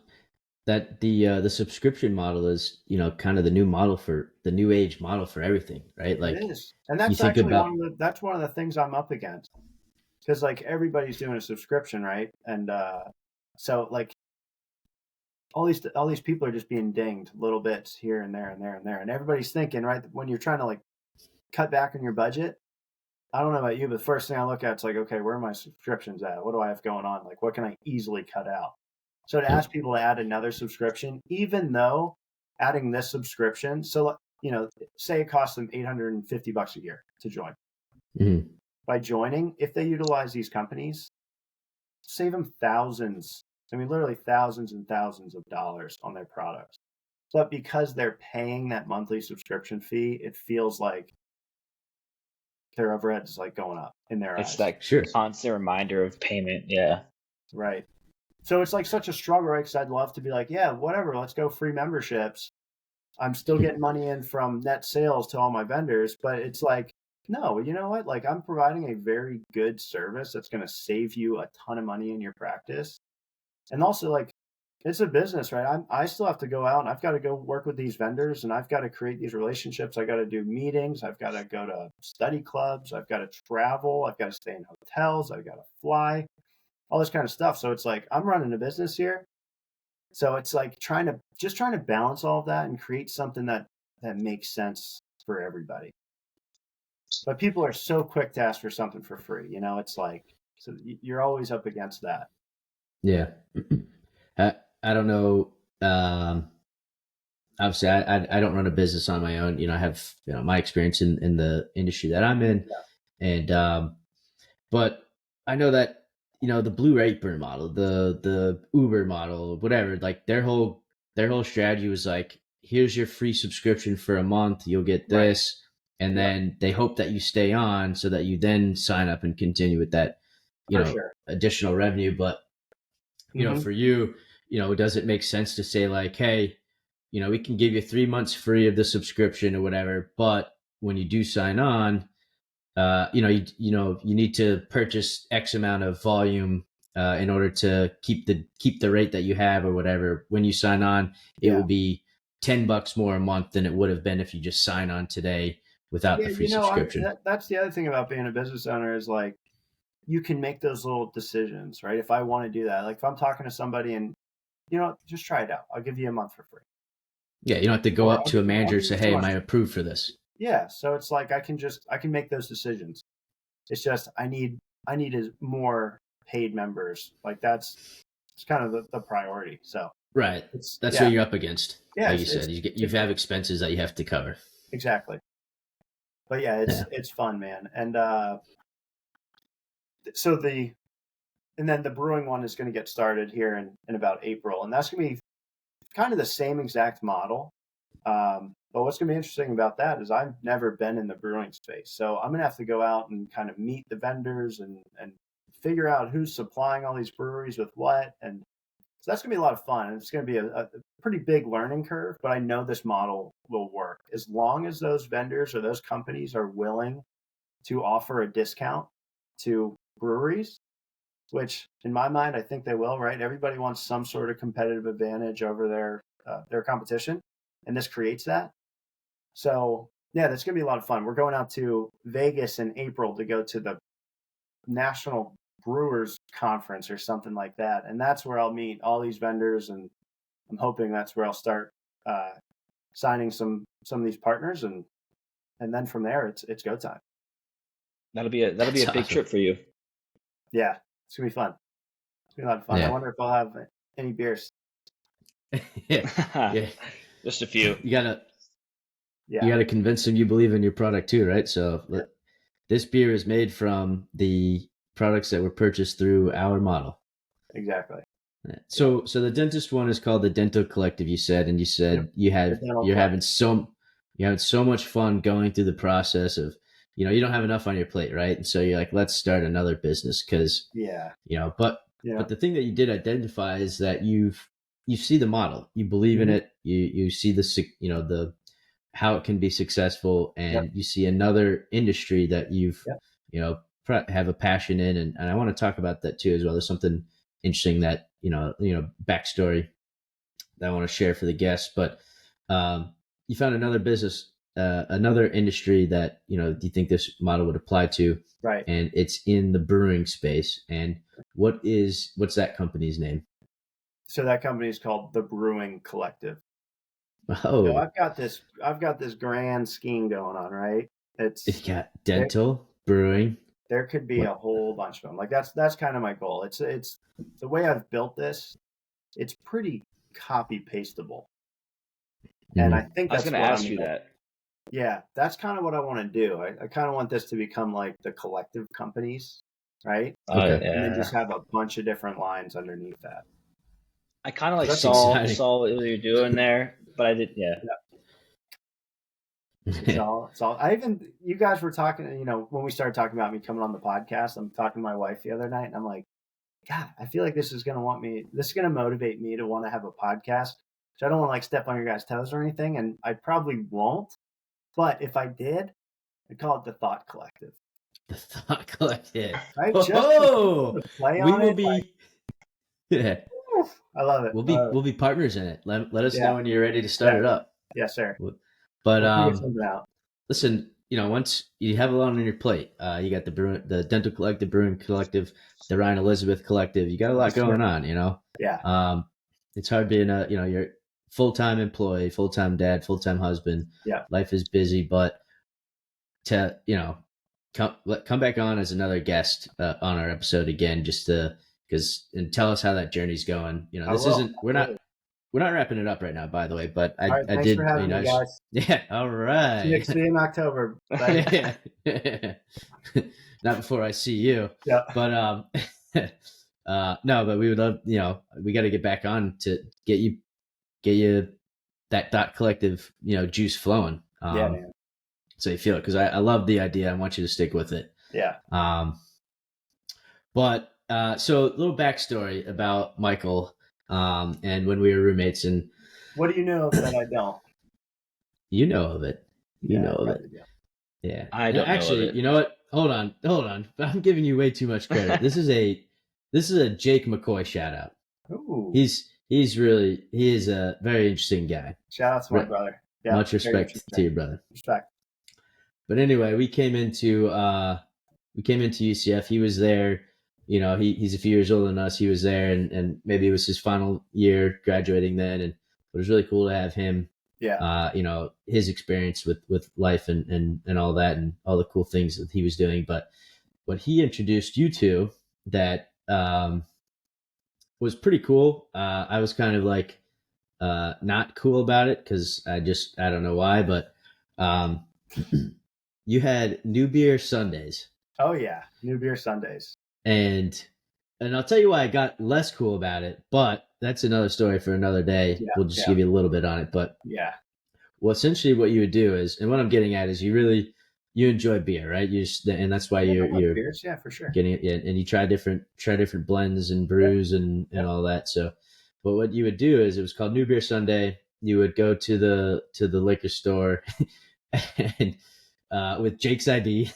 That the subscription model is, kind of the new model for the new age model for everything, right? Like, it is, and that's actually that's one of the things I'm up against, because like everybody's doing a subscription, right? And so like all these people are just being dinged little bits here and there and there and there, and everybody's thinking, right, when you're trying to like cut back on your budget. I don't know about you, but the first thing I look at is like, okay, where are my subscriptions at? What do I have going on? Like, what can I easily cut out? So to ask people to add another subscription, even though adding this subscription, so say it costs them $850 a year to join. Mm-hmm. By joining, if they utilize these companies, save them thousands. I mean, literally thousands and thousands of dollars on their products. But because they're paying that monthly subscription fee, it feels like their overhead is like going up in their eyes. It's like constant reminder of payment. Yeah. Right. So it's like such a struggle, right? Because I'd love to be like, yeah, whatever, let's go free memberships. I'm still getting money in from net sales to all my vendors, but it's like, no, you know what? Like, I'm providing a very good service that's going to save you a ton of money in your practice. And also, like, it's a business, right? I still have to go out and I've got to go work with these vendors, and I've got to create these relationships. I got to do meetings. I've got to go to study clubs. I've got to travel. I've got to stay in hotels. I've got to fly, all this kind of stuff. So it's like, I'm running a business here. So it's like trying to balance all of that and create something that makes sense for everybody. But people are so quick to ask for something for free. It's like, so you're always up against that. Yeah. I don't know. Obviously, I don't run a business on my own. I have my experience in the industry that I'm in, and but I know that the Blue Apron model, the Uber model, whatever. Like their whole strategy was like, here's your free subscription for a month, you'll get this, and then they hope that you stay on so that you then sign up and continue with that additional revenue. But for you, does it make sense to say like, hey, we can give you 3 months free of the subscription or whatever, but when you do sign on, you need to purchase X amount of volume in order to keep the rate that you have or whatever. When you sign on, it will be $10 more a month than it would have been if you just sign on today without the free subscription. That's the other thing about being a business owner is like, you can make those little decisions, right? If I want to do that, like if I'm talking to somebody and, just try it out. I'll give you a month for free. Yeah, you don't have to go up to a manager and say, hey, am I approved for this? Yeah, so it's like I can make those decisions. It's just I need more paid members. Like it's kind of the priority. So right, that's what you're up against. Yeah, like you said, you have expenses that you have to cover. Exactly. But yeah, it's fun, man. And so then the brewing one is going to get started here in about April, and that's going to be kind of the same exact model. But what's going to be interesting about that is I've never been in the brewing space. So I'm going to have to go out and kind of meet the vendors and figure out who's supplying all these breweries with what. And so that's going to be a lot of fun. And it's going to be a pretty big learning curve, but I know this model will work as long as those vendors or those companies are willing to offer a discount to breweries, which in my mind, I think they will, right? Everybody wants some sort of competitive advantage over their competition, and this creates that. So yeah, that's going to be a lot of fun. We're going out to Vegas in April to go to the National Brewers Conference or something like that. And that's where I'll meet all these vendors, and I'm hoping that's where I'll start signing some of these partners, and then from there it's go time. That'll be a big trip for you. Yeah, it's gonna be fun. It's gonna be a lot of fun. Yeah. I wonder if I'll have any beers. yeah, just a few. You gotta convince them you believe in your product too, right? So this beer is made from the products that were purchased through our model. Exactly. So the dentist one is called the Dental Collective. You said, and you said you're having so much fun going through the process of, you don't have enough on your plate, right? And so you're like, let's start another business because but the thing that you did identify is that you see the model, you believe in it, you see the how it can be successful, and you see another industry that you've have a passion in, and I want to talk about that too as well. There's something interesting that backstory that I want to share for the guests, but you found another business, another industry that do you think this model would apply to, right? And it's in the brewing space. And what's that company's name? So that company is called the Brewing Collective. Oh, so I've got this grand scheme going on, right? It's got dental, brewing. There could be a whole bunch of them. Like that's kind of my goal. It's the way I've built this. It's pretty copy pastable, and I think that's I was going to ask you that. Yeah, that's kind of what I want to do. I kind of want this to become like the collective companies, right? Okay. And then just have a bunch of different lines underneath that. I kind of saw what you were doing there, but I did, It's all. You guys were talking, when we started talking about me coming on the podcast, I'm talking to my wife the other night, and I'm like, God, I feel like this is going to motivate me to want to have a podcast. So I don't want to step on your guys' toes or anything, and I probably won't. But if I did, I'd call it the Thought Collective. The Thought Collective. Right? We will be. Yeah. I love it. We'll be partners in it. Let us know when you're ready to start it up. Yes, sir. But listen, once you have a lot on your plate, you got the Dental Collective, Brewing Collective, the Ryan Elizabeth Collective. You got a lot going on, Yeah. It's hard being you're full-time employee, full-time dad, full-time husband. Yeah. Life is busy, but to come back on as another guest on our episode again, just and tell us how that journey's going. We're not wrapping it up right now, by the way, but I did. For having me, guys. Yeah, all right. See you in October. Not before I see you. Yeah. But no, but we would love. We got to get back on to get you that Dot Collective, juice flowing. Yeah, man. So you feel it, because I love the idea. I want you to stick with it. Yeah. But so a little backstory about Michael. And when we were roommates, and what do you know that I don't? You know of it. You know of it. Yeah. I don't actually know of it. You know what? Hold on. I'm giving you way too much credit. This is a Jake McCoy shout out. Ooh. He is a very interesting guy. Shout out to my brother. Yeah, much respect to your brother. Respect. But anyway, we came into UCF. He was there. He's a few years older than us. He was there, and maybe it was his final year graduating then. And it was really cool to have him. Yeah. His experience with life and all that, and all the cool things that he was doing. But what he introduced you to that was pretty cool. I was kind of not cool about it, because I don't know why, but you had New Beer Sundays. Oh yeah, New Beer Sundays. And I'll tell you why I got less cool about it, but that's another story for another day. Yeah, we'll just give you a little bit on it. But well, essentially what you would do is, and what I'm getting at is, you enjoy beer, right? And that's why you're beers, yeah, for sure. Getting it, and you try different blends and brews and all that. So, but what you would do is, it was called New Beer Sunday. You would go to the liquor store and with Jake's ID.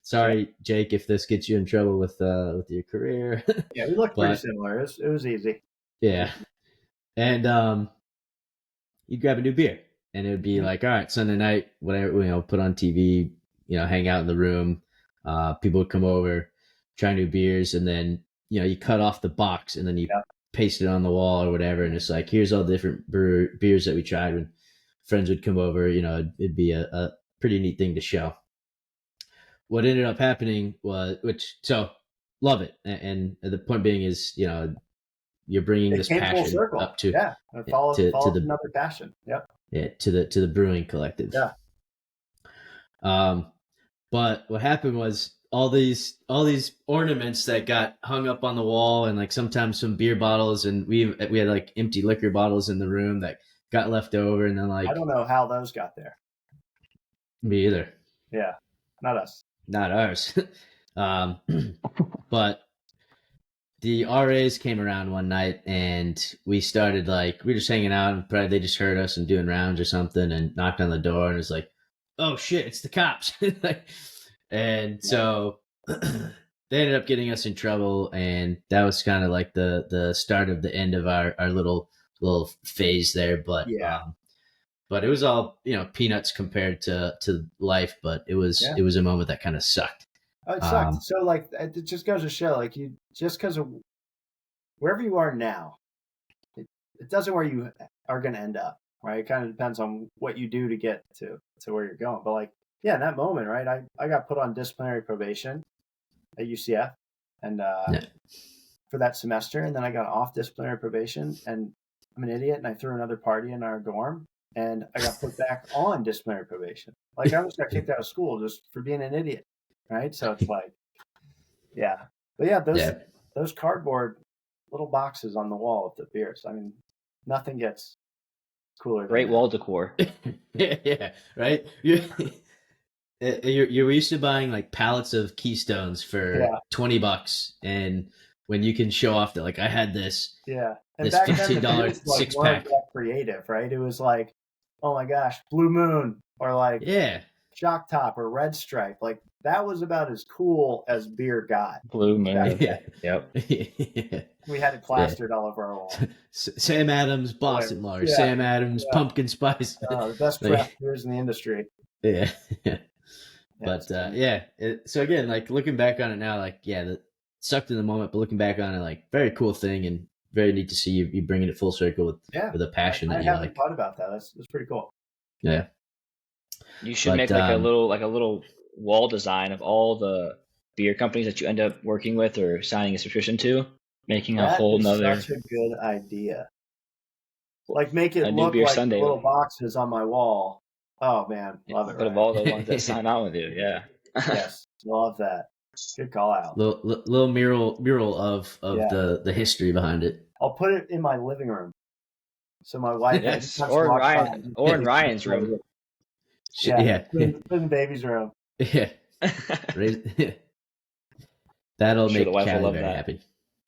Sorry, Jake, if this gets you in trouble with your career. Yeah, we look pretty similar. It was easy. Yeah, and you grab a new beer, and it would be like, all right, Sunday night, whatever, put on TV, hang out in the room. People would come over, try new beers, and then you cut off the box, and then you paste it on the wall or whatever, and it's like, here's all the different beers that we tried. When friends would come over, it'd be a pretty neat thing to show. What ended up happening was, so love it, and the point being is, you're bringing this passion up to it follows another passion. Yep. Yeah, to the Brewing Collective. Yeah. But what happened was all these ornaments that got hung up on the wall, and like sometimes some beer bottles, and we had like empty liquor bottles in the room that got left over, and then like I don't know how those got there. Me either. Yeah, not us. Not ours. But the RAs came around one night, and we started like we were just hanging out, and probably they just heard us and doing rounds or something, and knocked on the door, and it's like, oh shit, it's the cops. And so they ended up getting us in trouble, and that was kind of like the start of the end of our little phase there. But but it was all peanuts compared to life. But it was a moment that kind of sucked. Oh, it sucked. So like it just goes to show, like, you just because of wherever you are now, it doesn't where you are going to end up, right? It kind of depends on what you do to get to where you're going. But like, yeah, in that moment, right? I got put on disciplinary probation at UCF, and for that semester, and then I got off disciplinary probation, and I'm an idiot, and I threw another party in our dorm, and I got put back on disciplinary probation. Like, I almost got kicked out of school just for being an idiot, right? So it's like, yeah, but yeah, those cardboard little boxes on the wall of the beers. I mean, nothing gets cooler. Great wall decor. Yeah, right. You're used to buying like pallets of Keystones for $20, and when you can show off that, like, I had this, and this back $15 then, six pack. Creative, right? It was like, oh my gosh, Blue Moon, or like Shock Top or Red Stripe. Like, that was about as cool as beer got. Blue Moon. Yep. We had it plastered all over our wall. Sam Adams Boston Lager. Sam Adams Pumpkin Spice. The best craft beers in the industry. Yeah. But so again, like, looking back on it now, like, that sucked in the moment, but looking back on it, like, very cool thing, and very neat to see you bringing it full circle with a passion that you like. I haven't thought about that. That's pretty cool. Yeah. You should make like a little wall design of all the beer companies that you end up working with or signing a subscription to, making a whole nother. Such a good idea. Like, make it look like Sunday little boxes on my wall. Oh man, love it. But of all the ones that sign on with you, yes, love that. Good call out. Little mural of the history behind it. I'll put it in my living room, so my wife. or in Ryan's room. Put in baby's room. Yeah. That'll make Callie very happy.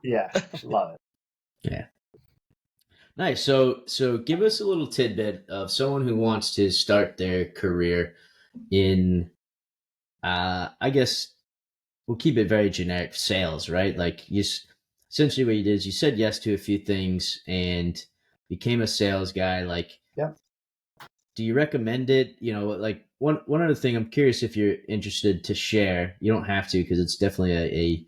Yeah, she'll love it. Yeah. Nice. So give us a little tidbit of someone who wants to start their career in, I guess we'll keep it very generic, sales, right? Like, essentially what you did is you said yes to a few things and became a sales guy. Like, do you recommend it? Like, one other thing, I'm curious if you're interested to share. You don't have to, because it's definitely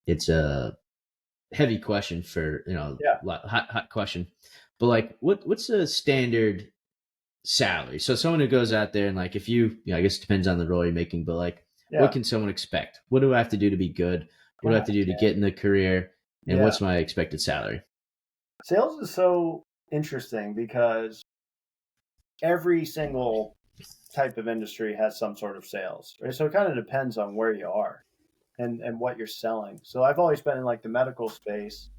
it's a heavy question for, hot question. But like, what's a standard salary? So someone who goes out there and, like, if you I guess it depends on the role you're making, but like, what can someone expect? What do I have to do to be good? What do I have to do to get in the career? And what's my expected salary? Sales is so interesting because every single type of industry has some sort of sales, right? So it kind of depends on where you are and what you're selling. So I've always been in like the medical space,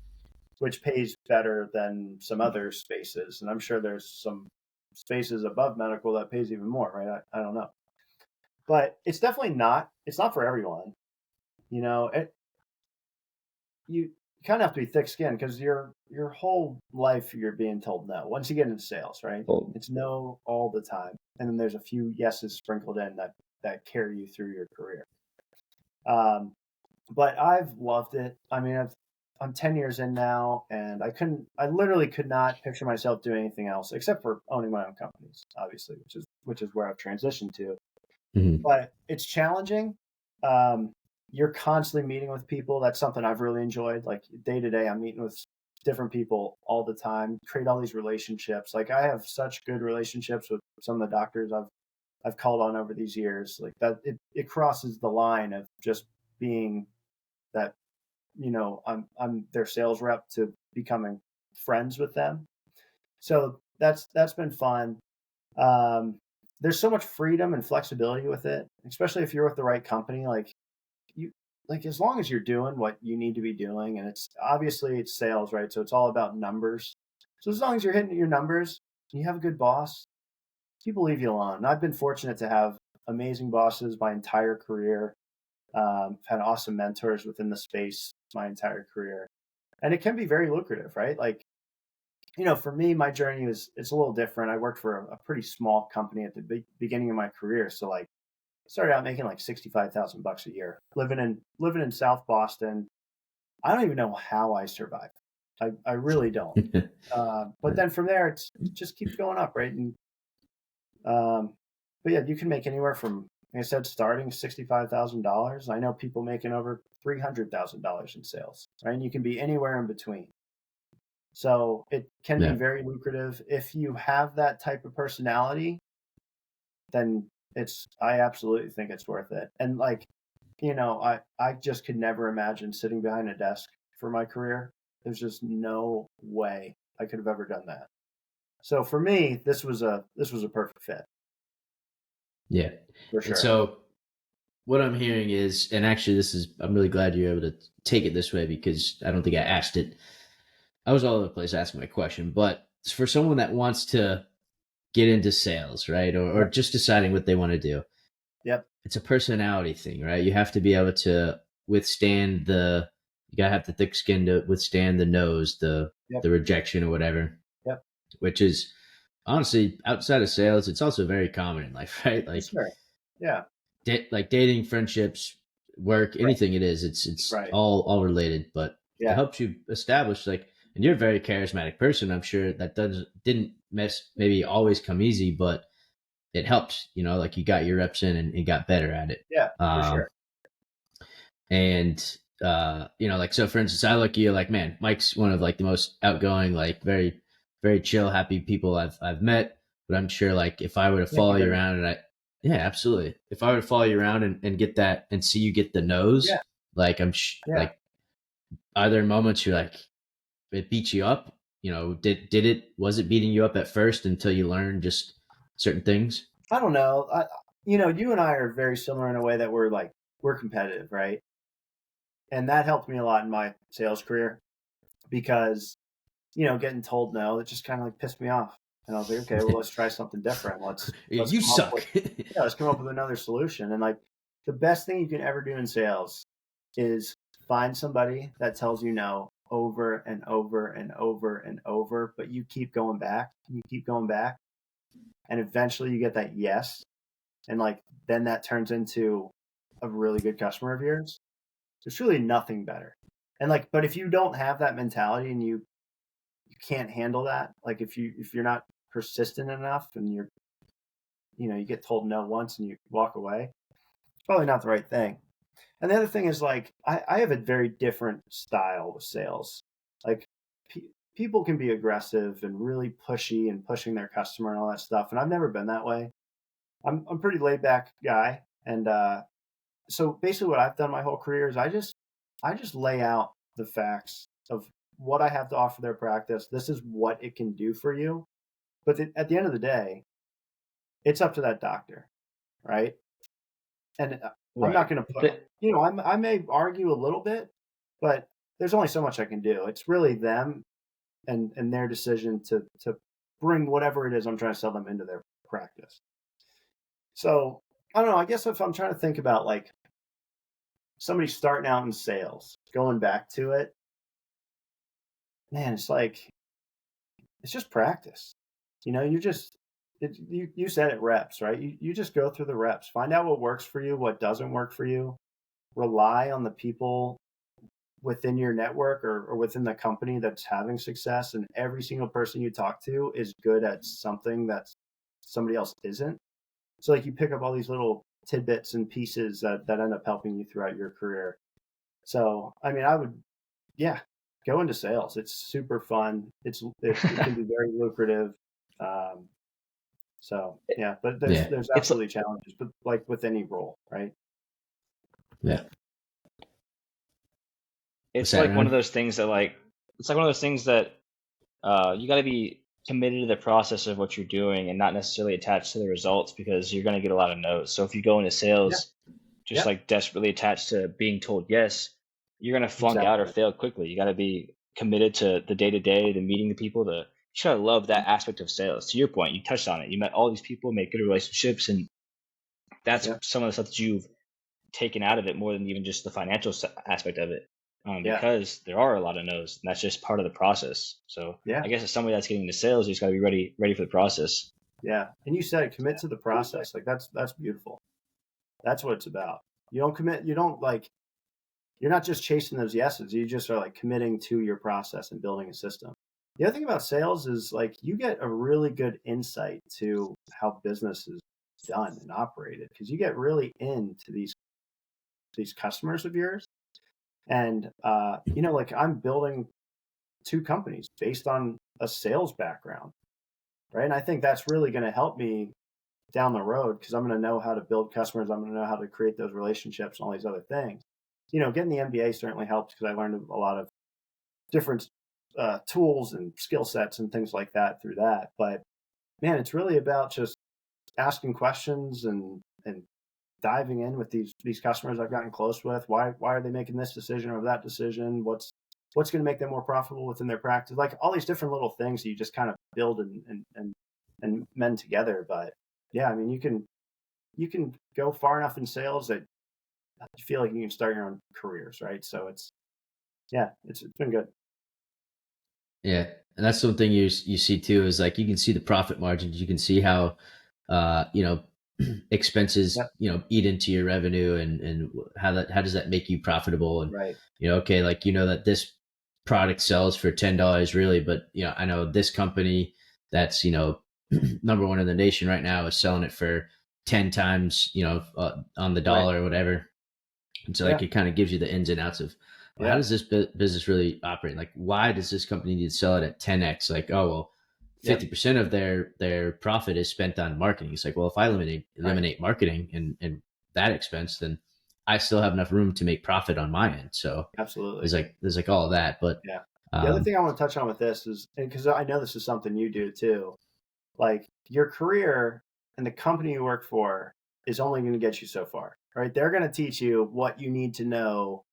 which pays better than some other spaces. And I'm sure there's some spaces above medical that pays even more, right? I don't know. But it's definitely it's not for everyone. You kind of have to be thick-skinned, because your whole life you're being told no. Once you get into sales, right? It's no all the time. And then there's a few yeses sprinkled in that carry you through your career. But I've loved it. I mean, I'm 10 years in now, and I literally could not picture myself doing anything else except for owning my own companies, obviously, which is where I've transitioned to. Mm-hmm. But it's challenging. You're constantly meeting with people. That's something I've really enjoyed. Like, day to day, I'm meeting with different people all the time, create all these relationships. Like, I have such good relationships with some of the doctors I've called on over these years. Like, that it crosses the line of just being that, I'm their sales rep to becoming friends with them. So that's been fun. there's so much freedom and flexibility with it, especially if you're with the right company. Like as long as you're doing what you need to be doing, and it's sales, right? So it's all about numbers. So as long as you're hitting your numbers and you have a good boss, people leave you alone. And I've been fortunate to have amazing bosses my entire career. Had awesome mentors within the space my entire career, and it can be very lucrative, right? Like, for me, my journey it's a little different. I worked for a pretty small company at the beginning of my career, so like started out making like $65,000 a year, living in South Boston. I don't even know how I survived. I really don't. But then from there, it just keeps going up, right? And but yeah, you can make anywhere from, like I said, starting $65,000. I know people making over $300,000 in sales, right? And you can be anywhere in between. So it can be very lucrative if you have that type of personality. Then I absolutely think it's worth it. And like, I just could never imagine sitting behind a desk for my career. There's just no way I could have ever done that. So for me, this was a perfect fit. Yeah. For sure. And so what I'm hearing is, and actually I'm really glad you're able to take it this way, because I don't think I asked it. I was all over the place asking my question, but for someone that wants to get into sales, right? Or just deciding what they want to do. Yep. It's a personality thing, right? You have to be able to withstand you gotta have the thick skin to withstand the no's, the rejection or whatever. Yep. Which is honestly, outside of sales, it's also very common in life, right? Like, sure. Yeah. Like dating, friendships, work, anything it is, it's all related, but it helps you establish, like, and you're a very charismatic person. I'm sure that didn't maybe always come easy, but it helped, like you got your reps in and got better at it. Yeah, for sure. And, like, so for instance, I look at you like, man, Mike's one of like the most outgoing, like very, very chill, happy people I've met. But I'm sure, like, if I were to follow you around yeah, absolutely. If I were to follow you around and get that and see you get the no's, like, like, are there moments you're like, it beats you up? Was it beating you up at first until you learned just certain things? I don't know. You and I are very similar in a way that we're competitive, right? And that helped me a lot in my sales career because, getting told no, it just kind of like pissed me off. And I was like, okay, well, let's try something different. Let's you suck. Let's come up with another solution. And like the best thing you can ever do in sales is find somebody that tells you no over and over and over and over, but you keep going back and you keep going back. And eventually you get that yes. And like, then that turns into a really good customer of yours. There's really nothing better. And like, but if you don't have that mentality and you can't handle that, like if you're not persistent enough and you get told no once and you walk away, it's probably not the right thing. And the other thing is, like, I have a very different style with sales. Like, people can be aggressive and really pushy and pushing their customer and all that stuff. And I've never been that way. I'm a pretty laid back guy. And so basically what I've done my whole career is I just lay out the facts of what I have to offer their practice. This is what it can do for you. But at the end of the day, it's up to that doctor, right? And I'm not going to put, I may argue a little bit, but there's only so much I can do. It's really them and their decision to bring whatever it is I'm trying to sell them into their practice. So I don't know. I guess if I'm trying to think about like somebody starting out in sales, going back to it, man, it's like, it's just practice. You said it, reps, right? You just go through the reps, find out what works for you, what doesn't work for you, rely on the people within your network or within the company that's having success. And every single person you talk to is good at something that somebody else isn't. So like you pick up all these little tidbits and pieces that end up helping you throughout your career. So, I mean, I would, go into sales. It's super fun. It can be very lucrative. So yeah, but there's absolutely challenges, but like with any role, right? Yeah. It's like one of those things that you got to be committed to the process of what you're doing and not necessarily attached to the results, because you're going to get a lot of no's. So if you go into sales just like desperately attached to being told yes, you're going to flunk out or fail quickly. You got to be committed to the day-to-day, the meeting the people, you gotta love that aspect of sales. To your point, you touched on it. You met all these people, made good relationships, and that's some of the stuff that you've taken out of it more than even just the financial aspect of it. Because there are a lot of no's, and that's just part of the process. So I guess as somebody that's getting into sales, you just got to be ready for the process. Yeah, and you said commit to the process. Like that's beautiful. That's what it's about. You don't commit. You don't like. You're not just chasing those yeses. You just are like committing to your process and building a system. The other thing about sales is like you get a really good insight to how business is done and operated, because you get really into these customers of yours. And like I'm building 2 companies based on a sales background, right? And I think that's really going to help me down the road, because I'm going to know how to build customers. I'm going to know how to create those relationships and all these other things. Getting the MBA certainly helped, because I learned a lot of different tools and skill sets and things like that through that. But man, it's really about just asking questions and diving in with these customers I've gotten close with. Why are they making this decision or that decision? What's going to make them more profitable within their practice? Like all these different little things that you just kind of build and mend together. But yeah, I mean, you can go far enough in sales that you feel like you can start your own careers, right? So it's been good. Yeah, and that's something you see too, is like you can see the profit margins. You can see how expenses eat into your revenue, and how does that make you profitable? And right. Okay, like that this product sells for $10 really, but I know this company that's number one in the nation right now is selling it for 10 times on the dollar or whatever. And so like it kind of gives you the ins and outs of how does this business really operate? Like, why does this company need to sell it at 10x? Like, oh, well, 50% of their profit is spent on marketing. It's like, well, if I eliminate marketing and that expense, then I still have enough room to make profit on my end. So absolutely, there's like all of that. But the other thing I want to touch on with this is, because I know this is something you do too, like your career and the company you work for is only going to get you so far, right? They're going to teach you what you need to know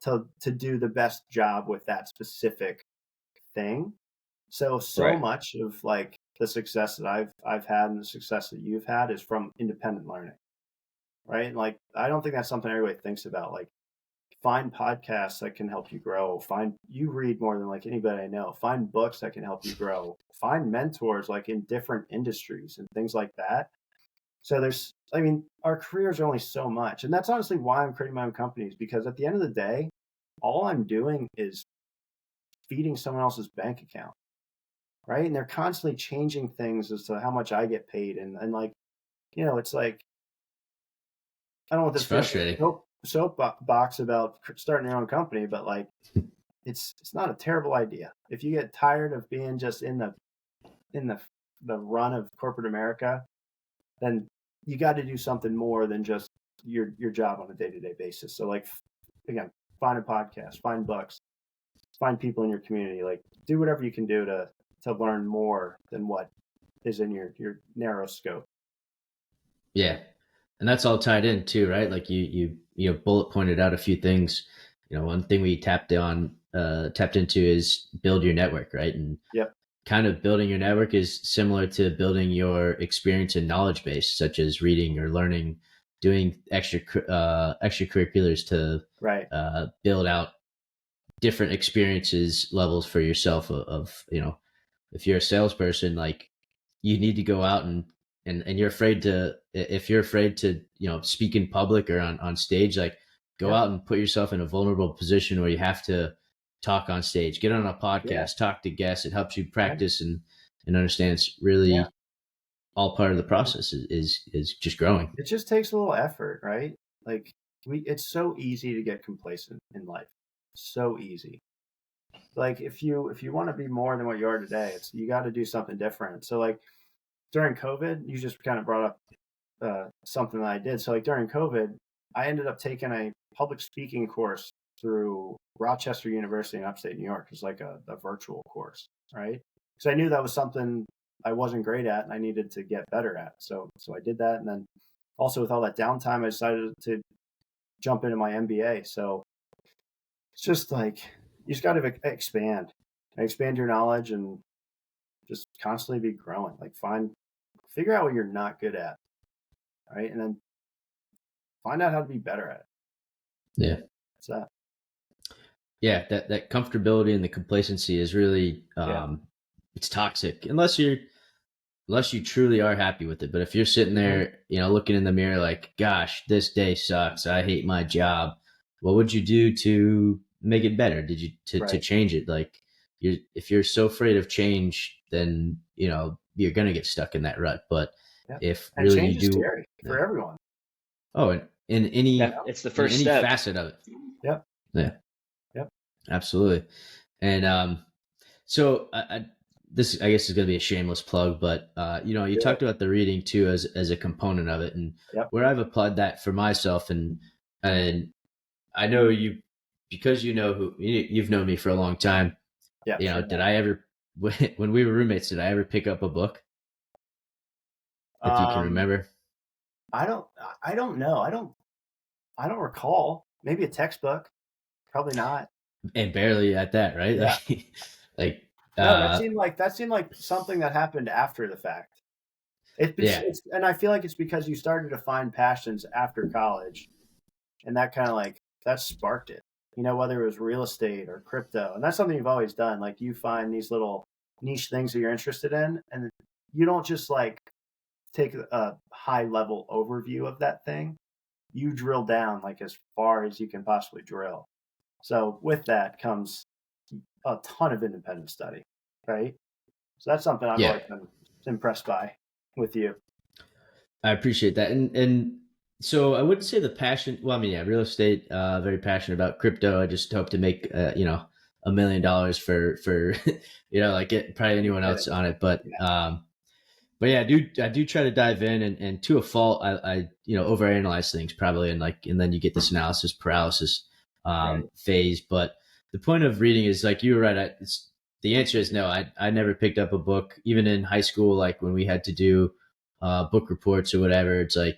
to do the best job with that specific thing. So much of like the success that I've had and the success that you've had is from independent learning, right? Like I don't think that's something everybody thinks about. Like find podcasts that can help you grow. You read more than like anybody I know. Find books that can help you grow. Find mentors like in different industries and things like that. So our careers are only so much. And that's honestly why I'm creating my own companies, because at the end of the day, all I'm doing is feeding someone else's bank account, right? And they're constantly changing things as to how much I get paid. And like, it's like, I don't want this frustrating soapbox about starting your own company, but like, it's not a terrible idea. If you get tired of being just in the run of corporate America, then you got to do something more than just your job on a day-to-day basis. So like, again, find a podcast, find books, find people in your community, like do whatever you can do to learn more than what is in your narrow scope. Yeah. And that's all tied in too, right? Like you bullet pointed out a few things. One thing we tapped into is build your network, right? And kind of building your network is similar to building your experience and knowledge base, such as reading or learning, doing extracurriculars to build out different experiences levels for yourself of if you're a salesperson, like you need to go out and you're afraid to, if you're afraid to speak in public or on stage, like go out and put yourself in a vulnerable position where you have to talk on stage, get on a podcast, talk to guests. It helps you practice and understand. It's really all part of the process is just growing. It just takes a little effort, right? Like it's so easy to get complacent in life. So easy. Like if you want to be more than what you are today, you got to do something different. So like during COVID, you just kind of brought up something that I did. So like during COVID, I ended up taking a public speaking course through Rochester University in upstate New York. It's like a virtual course, right? because I knew that was something I wasn't great at and I needed to get better at. So I did that, and then also with all that downtime, I decided to jump into my MBA. So it's just like you just got to expand your knowledge, and just constantly be growing. Like figure out what you're not good at, right, and then find out how to be better at it. Yeah. That's that. Yeah, that comfortability and the complacency is really it's toxic unless you truly are happy with it. But if you're sitting there, looking in the mirror like, gosh, this day sucks, I hate my job, what would you do to make it better? Did you to change it? Like, if you're so afraid of change, then you're gonna get stuck in that rut. But if and really change you do, is scary for everyone. Oh, in any it's the first any step. facet of it. Yep. Yeah. Yep. Absolutely. And so this, I guess, is going to be a shameless plug, but you talked about the reading too as a component of it, and where I've applied that for myself, and I know you, because you've known me for a long time. Yeah. Did I ever, when we were roommates, did I ever pick up a book? If you can remember. I don't know. I don't recall. Maybe a textbook. Probably not. And barely at that, right? Yeah. No, that seemed like something that happened after the fact. And I feel like it's because you started to find passions after college, and that kind of that sparked it. Whether it was real estate or crypto, and that's something you've always done. Like, you find these little niche things that you're interested in, and you don't just take a high level overview of that thing. You drill down as far as you can possibly drill. So with that comes a ton of independent study, right? So that's something I've always been impressed by with you. I appreciate that. And so I wouldn't say the passion, real estate, very passionate about crypto. I just hope to make, $1 million for probably anyone else on it. But yeah, I do try to dive in, and to a fault, I overanalyze things probably, and then you get this analysis paralysis phase. But the point of reading is, like you were right. The answer is no. I never picked up a book, even in high school. Like, when we had to do book reports or whatever, it's like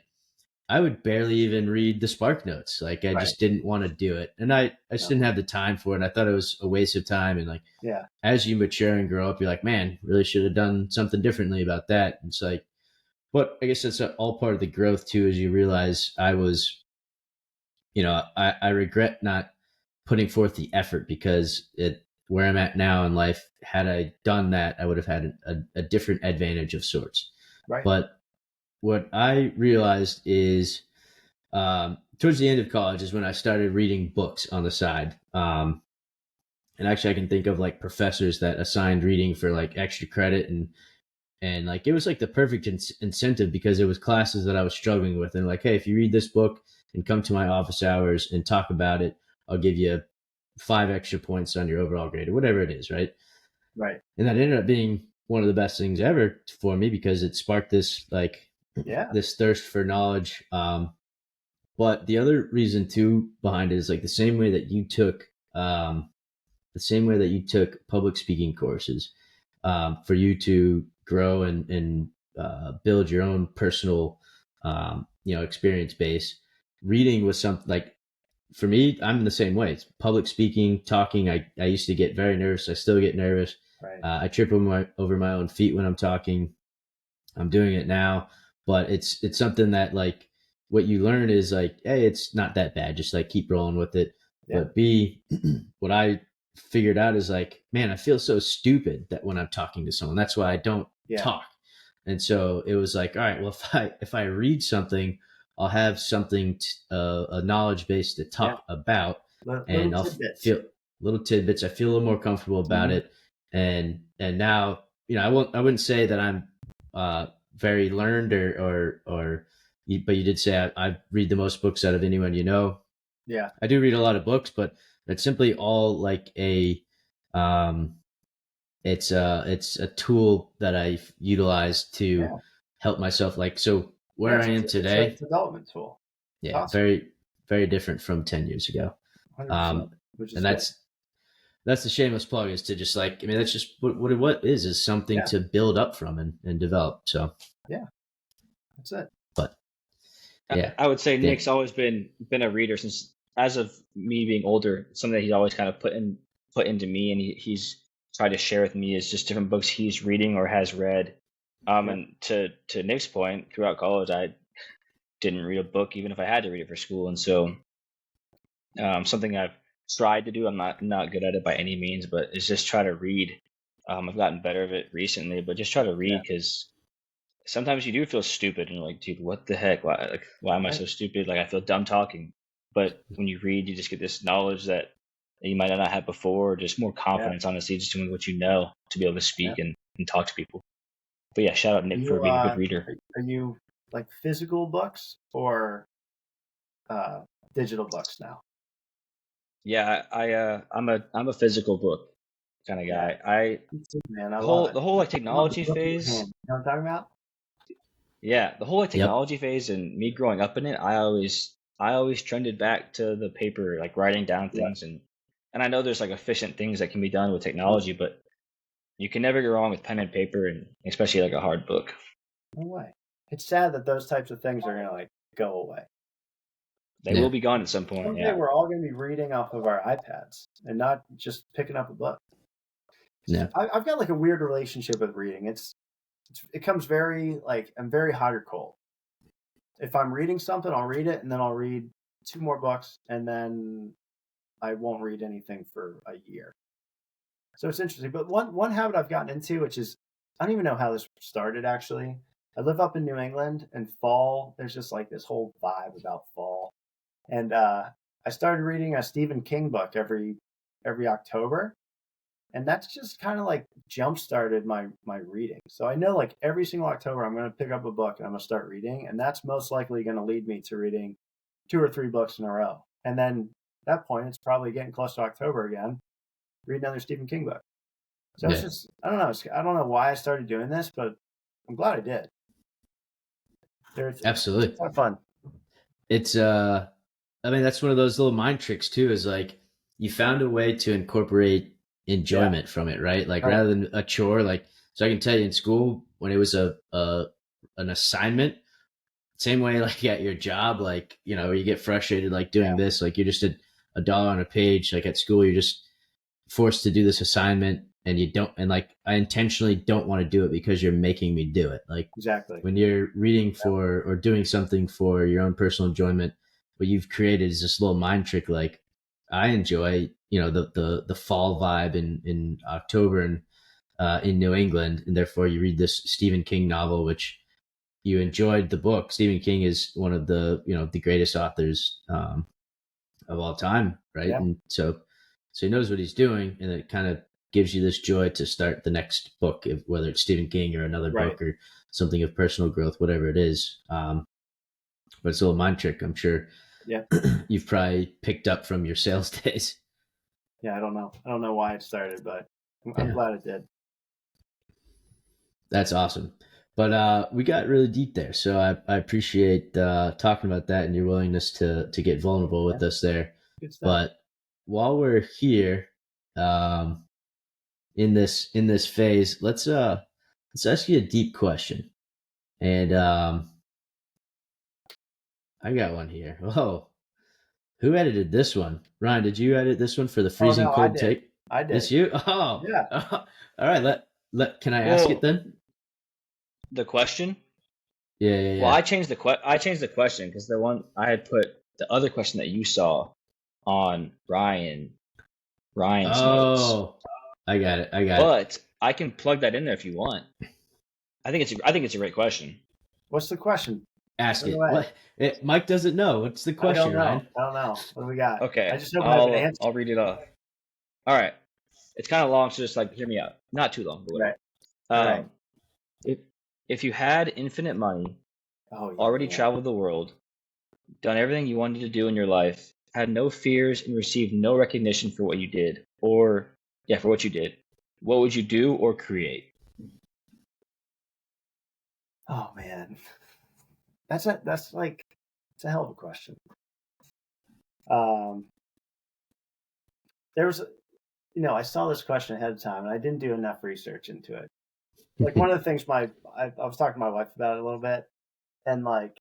I would barely even read the Spark Notes. Like, I just didn't want to do it, and I just didn't have the time for it. And I thought it was a waste of time. And as you mature and grow up, you're like, man, really should have done something differently about that. And it's like, but I guess that's all part of the growth too, as you realize I was, I regret not putting forth the effort, because where I'm at now in life, had I done that, I would have had a different advantage of sorts. Right. But what I realized is, towards the end of college is when I started reading books on the side. And actually, I can think of professors that assigned reading for extra credit, and it was the perfect incentive, because it was classes that I was struggling with, and hey, if you read this book and come to my office hours and talk about it, I'll give you 5 extra points on your overall grade, or whatever it is, right? Right. And that ended up being one of the best things ever for me, because it sparked this this thirst for knowledge. But the other reason too behind it is the same way that you took public speaking courses, for you to grow and build your own personal experience base. Reading was something for me, I'm the same way. It's public speaking, talking. I used to get very nervous. I still get nervous. Right. I trip over my own feet when I'm talking. I'm doing it now, but it's something that what you learn is hey, it's not that bad. Just keep rolling with it. Yeah. But what I figured out is man, I feel so stupid that when I'm talking to someone, that's why I don't talk. And so it was all right, well, if I read something, I'll have something, a knowledge base to talk about, and I'll feel little tidbits. I feel a little more comfortable about it. And now, I wouldn't say that I'm very learned but you did say I read the most books out of anyone you know. Yeah, I do read a lot of books, but it's simply all it's a tool that I utilize to help myself. So where I am today, it's a development tool. Yeah, awesome. Very, very different from 10 years ago. And that's the shameless plug, is to just like, I mean, that's just what is something to build up from and develop. So yeah, that's it. But yeah, I would say Nick's always been a reader since, as of me being older. Something that he's always kind of put into me, and he's tried to share with me is just different books he's reading or has read. And to Nick's point, throughout college, I didn't read a book even if I had to read it for school, and so something I've tried to do. I'm not good at it by any means, but it's just try to read. I've gotten better of it recently, but just try to read, because sometimes you do feel stupid and you're like, dude, what the heck? Why am I so stupid? Like, I feel dumb talking. But when you read, you just get this knowledge that you might not have before, or just more confidence, honestly, just doing what you know to be able to speak and talk to people. But yeah, shout out Nick for being a good reader. Are you like physical books or digital books now? Yeah, I'm a physical book kind of guy. Man, the whole like technology phase. You know what I'm talking about? Yeah, the whole like technology phase and me growing up in it, I always trended back to the paper, like writing down things, and I know there's like efficient things that can be done with technology, but you can never go wrong with pen and paper, and especially like a hard book. No way. It's sad that those types of things are gonna like go away. They will be gone at some point. Someday we're all gonna be reading off of our iPads and not just picking up a book. Yeah. I've got like a weird relationship with reading. It comes very like, I'm very hot or cold. If I'm reading something, I'll read it, and then I'll read 2 more books, and then I won't read anything for a year. So it's interesting. But one habit I've gotten into, which is, I don't even know how this started actually. I live up in New England, and fall, there's just like this whole vibe about fall. And I started reading a Stephen King book every October. And that's just kind of like jump started my reading. So I know like every single October I'm going to pick up a book and I'm going to start reading, and that's most likely going to lead me to reading 2 or 3 books in a row. And then at that point, it's probably getting close to October again, read another Stephen King book. So it's just, I don't know. I don't know why I started doing this, but I'm glad I did. Absolutely. It's a lot of fun. It's I mean, that's one of those little mind tricks too, is like you found a way to incorporate enjoyment from it, right? Like rather than a chore, like, so I can tell you in school when it was an assignment, same way like at your job, like, you know, you get frustrated like doing this, like you're just a dollar on a page, like at school you're just forced to do this assignment, and you don't, and like I intentionally don't want to do it because you're making me do it. Like exactly when you're reading for or doing something for your own personal enjoyment, what you've created is this little mind trick. Like I enjoy, you know, the fall vibe in October and in New England, and therefore you read this Stephen King novel, which you enjoyed the book. Stephen King is one of the, you know, the greatest authors of all time, right? Yeah. And so he knows what he's doing, and it kind of gives you this joy to start the next book, whether it's Stephen King or another book or something of personal growth, whatever it is. But it's a little mind trick, I'm sure. Yeah. You've probably picked up from your sales days. Yeah, I don't know why it started, but I'm glad it did. That's awesome. But we got really deep there, so I appreciate talking about that and your willingness to get vulnerable with us there. But while we're here, in this phase, let's ask you a deep question. And I got one here. Whoa. Who edited this one? Ryan, did you edit this one for the freezing cold take? I did. It's you? Oh. Yeah. All right, can I ask it then? The question? Yeah. Well, I changed the question because the one I had put the other question that you saw on Ryan's notes. Oh, I got it. But I can plug that in there if you want. I think it's a great question. What's the question? Ask it. What? Mike doesn't know. What's the question, Ryan? I don't know. What do we got? Okay. I just hope I have an answer. I'll read it off. All right. It's kind of long, so just like hear me out. Not too long, but whatever. Right. If you had infinite money, already traveled the world, done everything you wanted to do in your life, had no fears, and received no recognition for what you did, for what you did, what would you do or create? Oh man, that's a hell of a question. I saw this question ahead of time, and I didn't do enough research into it. Like one of the things I was talking to my wife about it a little bit, and like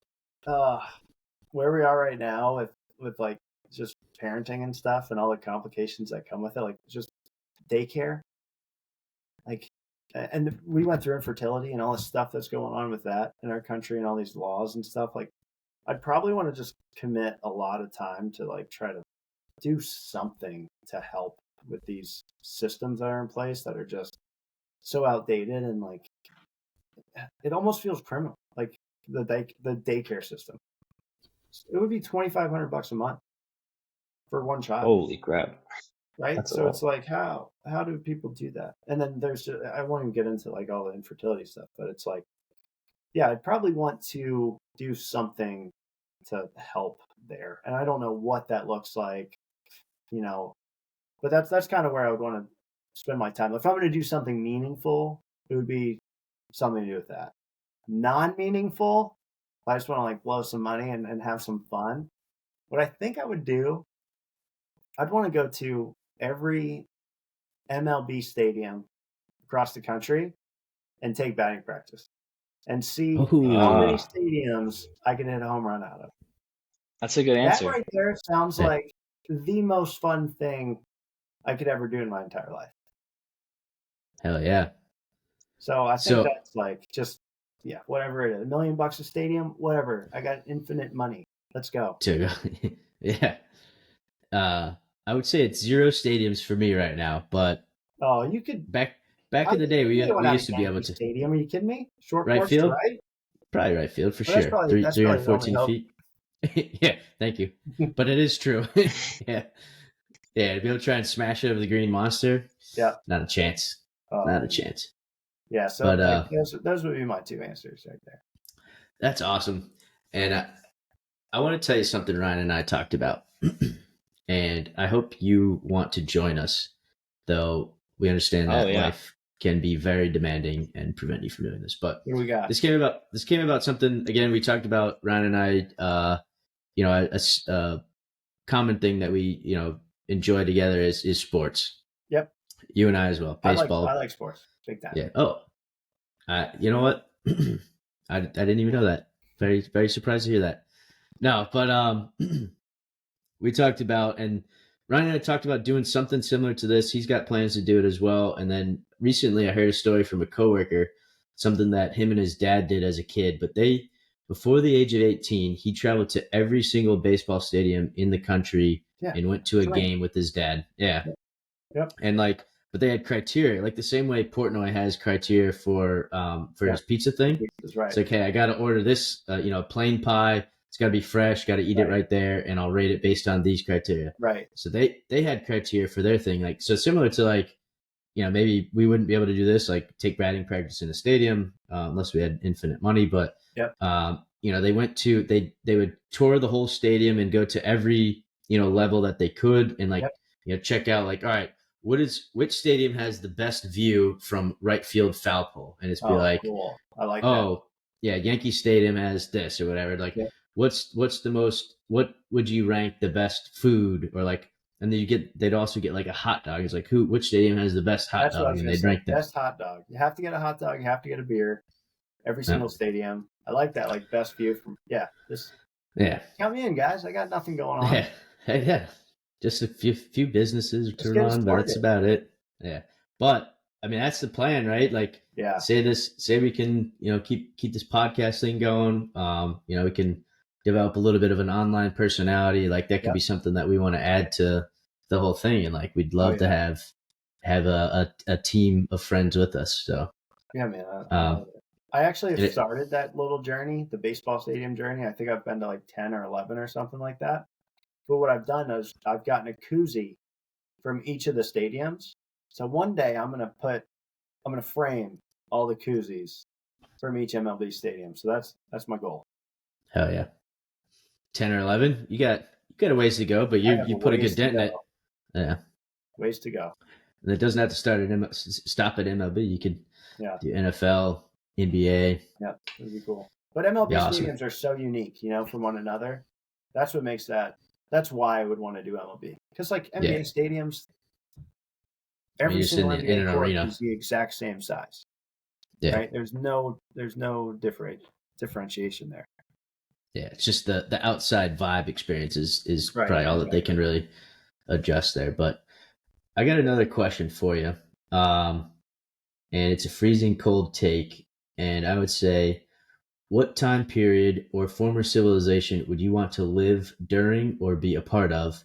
where we are right now with like just parenting and stuff and all the complications that come with it, like just daycare, like, and we went through infertility and all this stuff that's going on with that in our country and all these laws and stuff. Like, I'd probably want to just commit a lot of time to like try to do something to help with these systems that are in place that are just so outdated, and like it almost feels criminal. Like the daycare system, it would be $2,500 a month for one child. Holy crap! Right. That's So it's like, how do people do that? And then there's I won't even get into like all the infertility stuff, but it's like, yeah, I'd probably want to do something to help there, and I don't know what that looks like, but that's kind of where I would want to spend my time. If I'm going to do something meaningful, it would be something to do with that. Non-meaningful, I just want to like blow some money and have some fun. What I think I would do, I'd want to go to every MLB stadium across the country and take batting practice and see how many stadiums I can hit a home run out of. That's a good answer. That right there sounds like the most fun thing I could ever do in my entire life. Hell yeah. So I think that's like just, whatever it is, $1 million a stadium, whatever. I got infinite money. Let's go. Yeah. I would say it's 0 stadiums for me right now, but you could back in the day we used to be able to. Stadium? Are you kidding me? Short right course, field, right? Probably right field for sure. 314 feet. Yeah, thank you. But it is true. Yeah, to be able to try and smash it over the green monster. Yeah, not a chance. Not a chance. Yeah, so but, those would be my two answers right there. That's awesome, and I want to tell you something Ryan and I talked about, and I hope you want to join us, though we understand that life can be very demanding and prevent you from doing this. But here we got. This came about something, again, we talked about, Ryan and I, a common thing that we, enjoy together is sports. Yep. You and I as well. Baseball. I like sports. Big time. Yeah. Oh, you know what? I didn't even know that. Very, very surprised to hear that. No, but we talked about, and Ryan and I talked about doing something similar to this. He's got plans to do it as well. And then recently I heard a story from a coworker, something that him and his dad did as a kid. But before the age of 18, he traveled to every single baseball stadium in the country and went to a game with his dad. Yeah. Yep. And but they had criteria, like the same way Portnoy has criteria for his pizza thing. That's right. It's like, hey, I got to order this, plain pie. It's got to be fresh. Got to eat it right there, and I'll rate it based on these criteria. Right. So they had criteria for their thing, like, so similar to maybe we wouldn't be able to do this, like take batting practice in a stadium unless we had infinite money. But they went to they would tour the whole stadium and go to every level that they could, and check out all right, which stadium has the best view from right field foul pole, and it's cool. I like that. Yeah, Yankee Stadium has this or whatever. What's the most? What would you rank the best food, or and then they'd also get a hot dog. It's which stadium has the best hot dog, and they'd rank that. Best hot dog. You have to get a hot dog. You have to get a beer. Every single stadium. I like that. Best view from count me in, guys. I got nothing going on. Yeah. Just a few businesses to run, but that's about it. Yeah. But I mean, that's the plan, right? Say we can, keep this podcast thing going. We can develop a little bit of an online personality. That could be something that we want to add to the whole thing. And we'd love to have a team of friends with us. So yeah, man. I actually have started that little journey, the baseball stadium journey. I think I've been to 10 or 11 or something like that. But what I've done is I've gotten a koozie from each of the stadiums. So one day I'm going to frame all the koozies from each MLB stadium. So that's my goal. Hell yeah. 10 or 11? You got a ways to go, but you put a good dent in it. Yeah. Ways to go. And it doesn't have to stop at MLB. You could do NFL, NBA. Yeah, that'd be cool. But MLB stadiums are so unique, from one another. That's what makes that. That's why I would want to do MLB. Because NBA stadiums, every just single in NBA an court arena. is the exact same size. Yeah. Right? There's no differentiation there. Yeah, it's just the outside vibe experience is Right, probably all that they can really adjust there. But I got another question for you. And it's a freezing cold take. And I would say, what time period or former civilization would you want to live during or be a part of?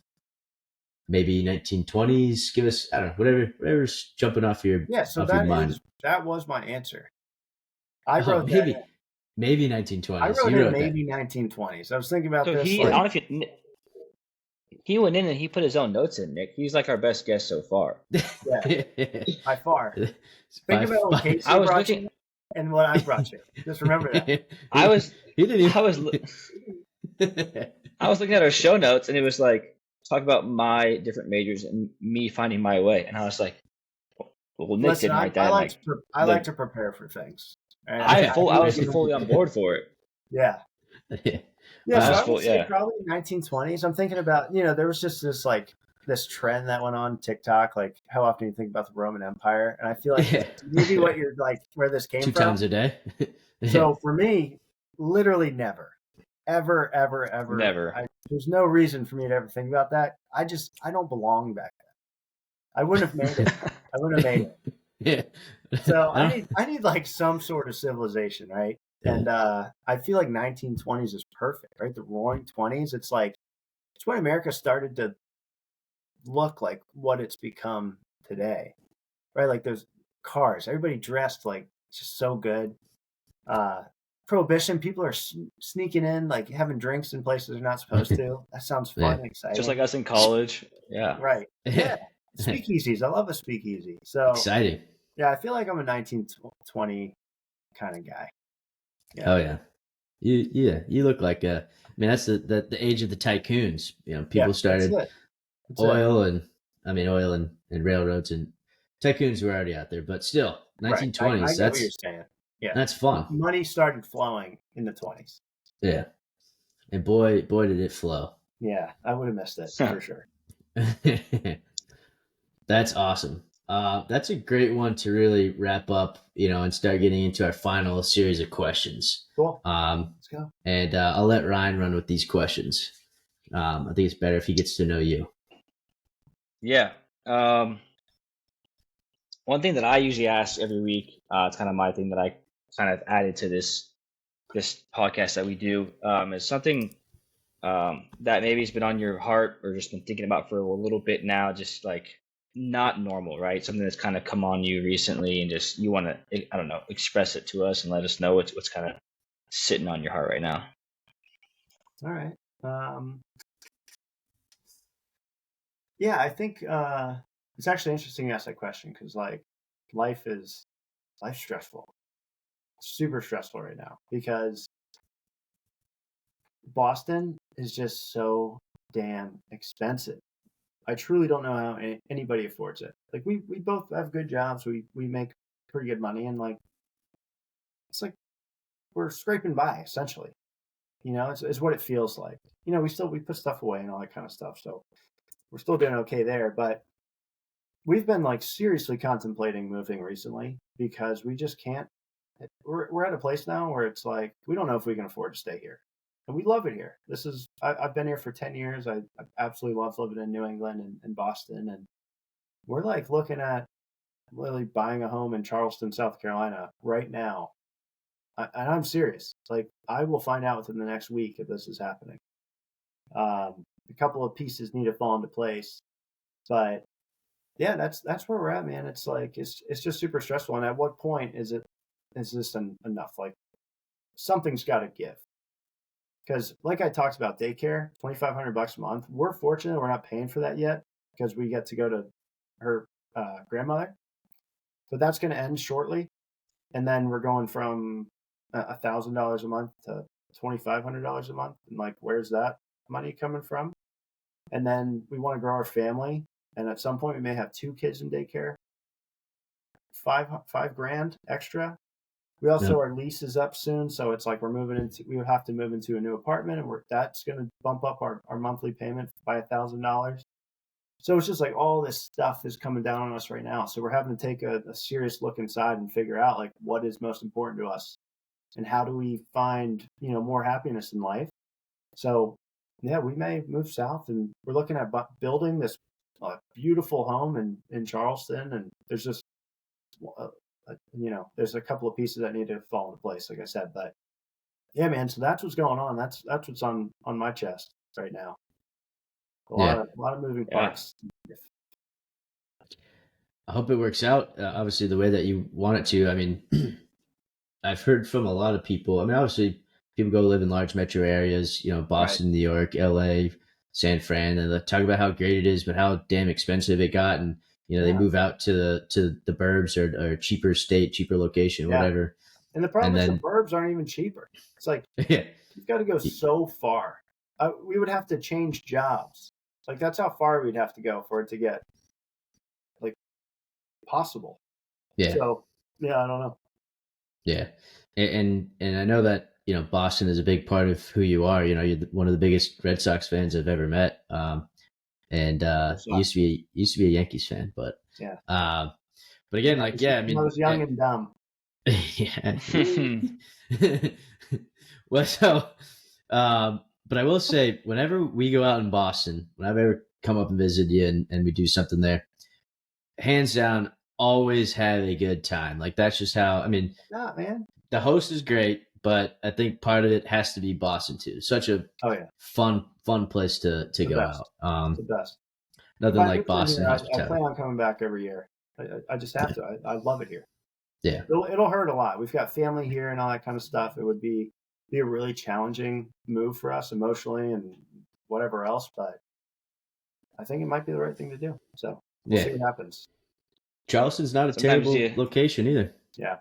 Maybe 1920s. Give us, I don't know, whatever's jumping off your mind. That was my answer. I Oh, wrote maybe 1920s. I wrote you in wrote maybe 1920s. I was thinking about So this. I don't know if he went in and he put his own notes in, Nick. He's like our best guest so far. Yeah, by far. Think about what Casey brought you and what I brought you. Just remember that. I was looking at our show notes, and it was like talk about my different majors and me finding my way, and I was like, "Well, Nick didn't write that." I like to prepare for things. Right? I was fully on board for it. Yeah. Yeah, so I would say probably 1920s. I'm thinking about, there was just this trend that went on TikTok, like how often you think about the Roman Empire, and I feel like maybe what you're like, where this came from. 2 times a day. So for me, literally never, ever, never. There's no reason for me to ever think about that. I don't belong back then. I wouldn't have made it. I wouldn't have made it. Yeah. So I need like some sort of civilization, right? And I feel like 1920s is perfect, right? The Roaring 20s. It's when America started to look like what it's become today, right? Like those cars, everybody dressed like just so good. Prohibition, people are sneaking in, like having drinks in places they're not supposed to. That sounds fun and exciting. Just like us in college. Yeah. Right. Yeah. Speakeasies. I love a speakeasy. So exciting. Yeah, I feel like I'm a 1920 kind of guy. Yeah. Oh yeah. You look like that's the age of the tycoons. People started oil and railroads, and tycoons were already out there, but still 1920s. Right. I get what you're saying. Yeah. That's fun. Money started flowing in the 20s. Yeah. And boy did it flow. Yeah, I would have missed it for sure. That's awesome. That's a great one to really wrap up, and start getting into our final series of questions. Cool. Let's go. And I'll let Ryan run with these questions. I think it's better if he gets to know you. Yeah. One thing that I usually ask every week, it's kind of my thing that I kind of added to this podcast that we do, is something that maybe has been on your heart or just been thinking about for a little bit now, just like not normal, right? Something that's kind of come on you recently and just you want to, I don't know, express it to us and let us know what's kind of sitting on your heart right now. All right. Yeah, I think it's actually interesting you ask that question because life's stressful. It's super stressful right now because Boston is just so damn expensive. I truly don't know how anybody affords it. Like we both have good jobs. We make pretty good money, and it's like we're scraping by essentially. It's what it feels like. We put stuff away and all that kind of stuff. So we're still doing okay there, but we've been seriously contemplating moving recently because we just can't. We're at a place now where it's like we don't know if we can afford to stay here. And we love it here. I've been here for 10 years. I absolutely love living in New England and Boston. And we're looking at literally buying a home in Charleston, South Carolina right now. And I'm serious. I will find out within the next week if this is happening. A couple of pieces need to fall into place. But yeah, that's where we're at, man. It's it's just super stressful. And at what point is this enough? Something's got to give. Because like I talked about daycare, $2,500 a month. We're fortunate we're not paying for that yet because we get to go to her grandmother. But that's going to end shortly. And then we're going from $1,000 a month to $2,500 a month. And where's that money coming from? And then we want to grow our family. And at some point we may have 2 kids in daycare. $5,000 extra. We also, our lease is up soon, so it's we would have to move into a new apartment, and that's going to bump up our monthly payment by $1,000. So it's just like all this stuff is coming down on us right now. So we're having to take a serious look inside and figure out like what is most important to us and how do we find, more happiness in life. So yeah, we may move south, and we're looking at building this beautiful home in Charleston. And there's just, there's a couple of pieces that need to fall into place, like I said. But yeah, man. So that's what's going on. That's what's on my chest right now. A lot of moving parts. I hope it works out. Obviously, the way that you want it to. I mean, I've heard from a lot of people. I mean, obviously, people go live in large metro areas. Boston, New York, L.A., San Fran, and they talk about how great it is, but how damn expensive it got, and they move out to the burbs or cheaper state, cheaper location, whatever. And the problem is the burbs aren't even cheaper. It's like you've got to go so far. We would have to change jobs. Like that's how far we'd have to go for it to get like possible. Yeah. So yeah, I don't know. Yeah, and I know that Boston is a big part of who you are. You're one of the biggest Red Sox fans I've ever met. And used to be a Yankees fan, but but again, I was young and dumb. Yeah. Well, so, but I will say, whenever we go out in Boston, when I've ever come up and visit you and we do something there, hands down, always have a good time. Like that's just how. I mean, man. The host is great, but I think part of it has to be Boston too. Such a fun place to go out. The best. Nothing like Boston hospitality. I plan on coming back every year. I just have to. I love it here. Yeah, it'll hurt a lot. We've got family here and all that kind of stuff. It would be a really challenging move for us emotionally and whatever else, but I think it might be the right thing to do. So we'll see what happens. Charleston's not a terrible location either. Yeah.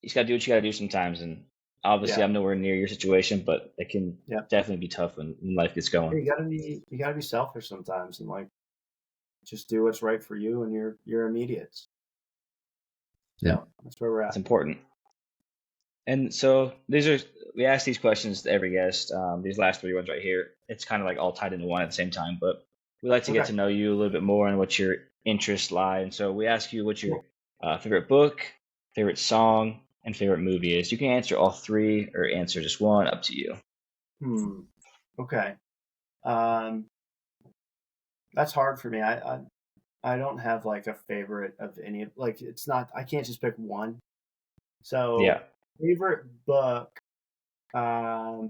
You just got to do what you got to do sometimes. And obviously I'm nowhere near your situation, but it can definitely be tough when life gets going. You gotta be selfish sometimes and like just do what's right for you and your immediates. Yeah. So that's where we're at. It's important. And so we ask these questions to every guest. These last 3 ones right here, it's kind of like all tied into one at the same time, but we like to get to know you a little bit more and what your interests lie. And so we ask you what your favorite book, favorite song, and favorite movie is. You can answer all 3 or answer just one, up to you. Okay. That's hard for me. I don't have like a favorite of any, like it's not, I can't just pick one. So favorite book. I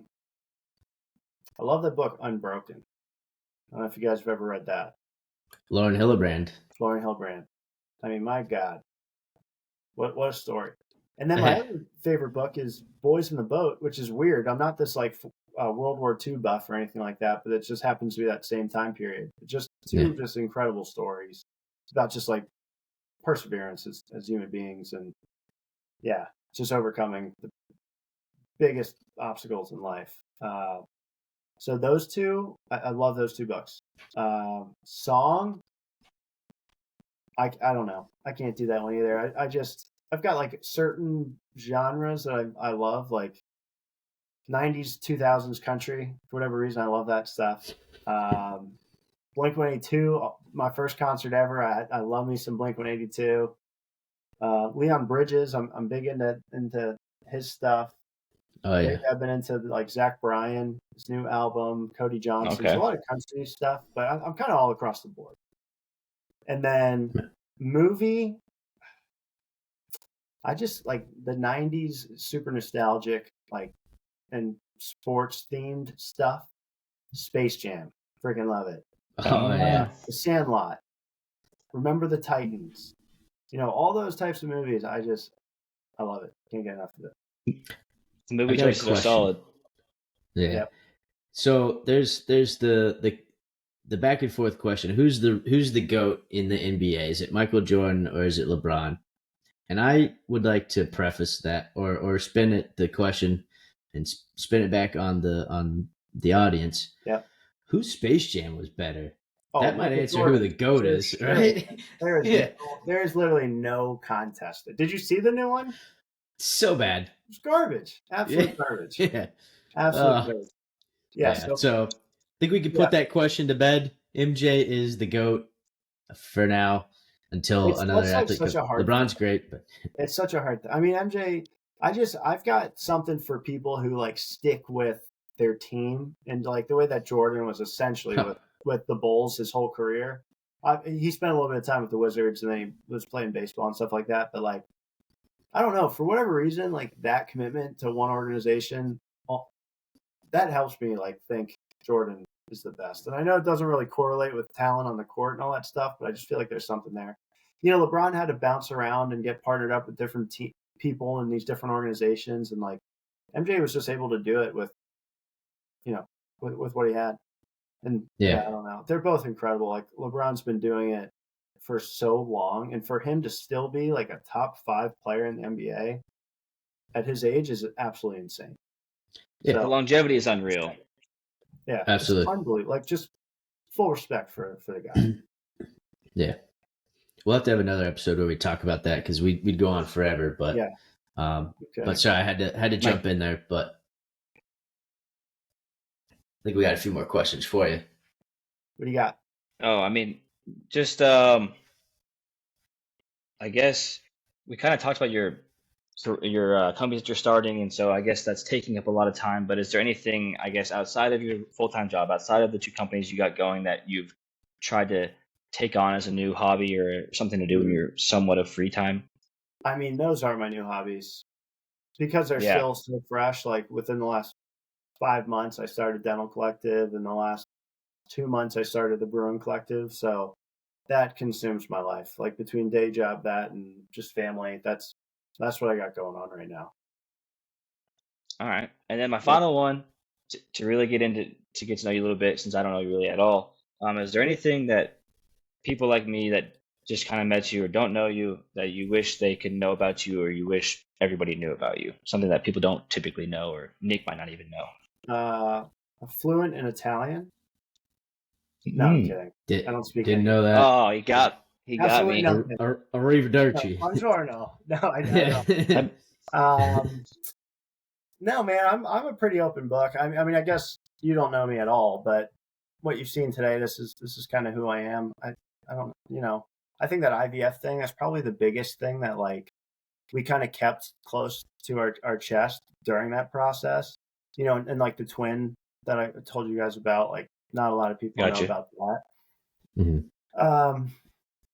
love the book Unbroken. I don't know if you guys have ever read that. Lauren Hillenbrand. I mean, my God, what a story. And then my other favorite book is Boys in the Boat, which is weird. I'm not this like World War II buff or anything like that, but it just happens to be that same time period. Just two just incredible stories. It's about just like perseverance as human beings, and just overcoming the biggest obstacles in life. So those two, I love those 2 books. Song, I don't know. I can't do that one either. I've got like certain genres that I love, like 90s, 2000s country. For whatever reason, I love that stuff. Blink-182, my first concert ever. I love me some Blink-182. Leon Bridges, I'm big into his stuff. Oh yeah. I've been into like Zach Bryan, his new album, Cody Johnson. Okay. A lot of country stuff, but I'm kind of all across the board. And then movie, I just like the 90s, super nostalgic, like, and sports themed stuff. Space Jam, freaking love it. Oh yeah. The Sandlot, Remember the Titans. All those types of movies. I love it. Can't get enough of it. The movie choices are solid. Yeah. Yep. So there's the back and forth question. Who's the GOAT in the NBA? Is it Michael Jordan or is it LeBron? And I would like to preface that or spin the question and spin it back on the audience. Yeah. Whose Space Jam was better? That might answer who the GOAT is, right? There's literally no contest. Did you see the new one? So bad. It's garbage. Absolute garbage. Yeah. Absolute garbage. So I think we could put that question to bed. MJ is the GOAT for now until another that's like athlete. such a hard LeBron's thing. great, but It's such a hard thing. I mean, MJ, I've got something for people who like stick with their team, and like the way that Jordan was essentially with the Bulls his whole career. He spent a little bit of time with the Wizards, and then he was playing baseball and stuff like that. But like, I don't know, for whatever reason, like that commitment to one organization, that helps me like think Jordan is the best. And I know it doesn't really correlate with talent on the court and all that stuff, but I just feel like there's something there. You know, LeBron had to bounce around and get partnered up with different people in these different organizations, and like MJ was just able to do it with, you know, with what he had. And yeah, I don't know. They're both incredible. Like LeBron's been doing it for so long, and for him to still be like a top 5 player in the NBA at his age is absolutely insane. Yeah, so, the longevity is unreal. Yeah, absolutely. It's unbelievable. Like just full respect for the guy. Yeah, we'll have to have another episode where we talk about that because we'd go on forever. But yeah, okay. But sorry, I had to jump in there, but. I think we got a few more questions for you. What do you got? Oh, I mean, just I guess we kind of talked about your companies that you're starting, and so I guess that's taking up a lot of time. But is there anything, I guess, outside of your full-time job, outside of the 2 companies you got going, that you've tried to take on as a new hobby or something to do in your somewhat of free time? I mean, those are my new hobbies because they're still so fresh. Like within the last 5 months, I started Dental Collective. In the last 2 months, I started the Brewing Collective. So that consumes my life. Like between day job, that and just family, that's what I got going on right now. All right. And then my final one to really get to know you a little bit, since I don't know you really at all. Is there anything that people like me that just kind of met you or don't know you that you wish they could know about you, or you wish everybody knew about you? Something that people don't typically know, or Nick might not even know. Fluent in Italian. No, I'm kidding. I don't speak. Didn't know that. Oh, he got me. Arrivederci. Buongiorno. No, I don't. No, man, I'm a pretty open book. I mean, I guess you don't know me at all, but what you've seen today, this is kind of who I am. I don't, I think that IVF thing, that's probably the biggest thing that like we kind of kept close to our chest during that process. And like the twin that I told you guys about, like not a lot of people know about that. Mm-hmm.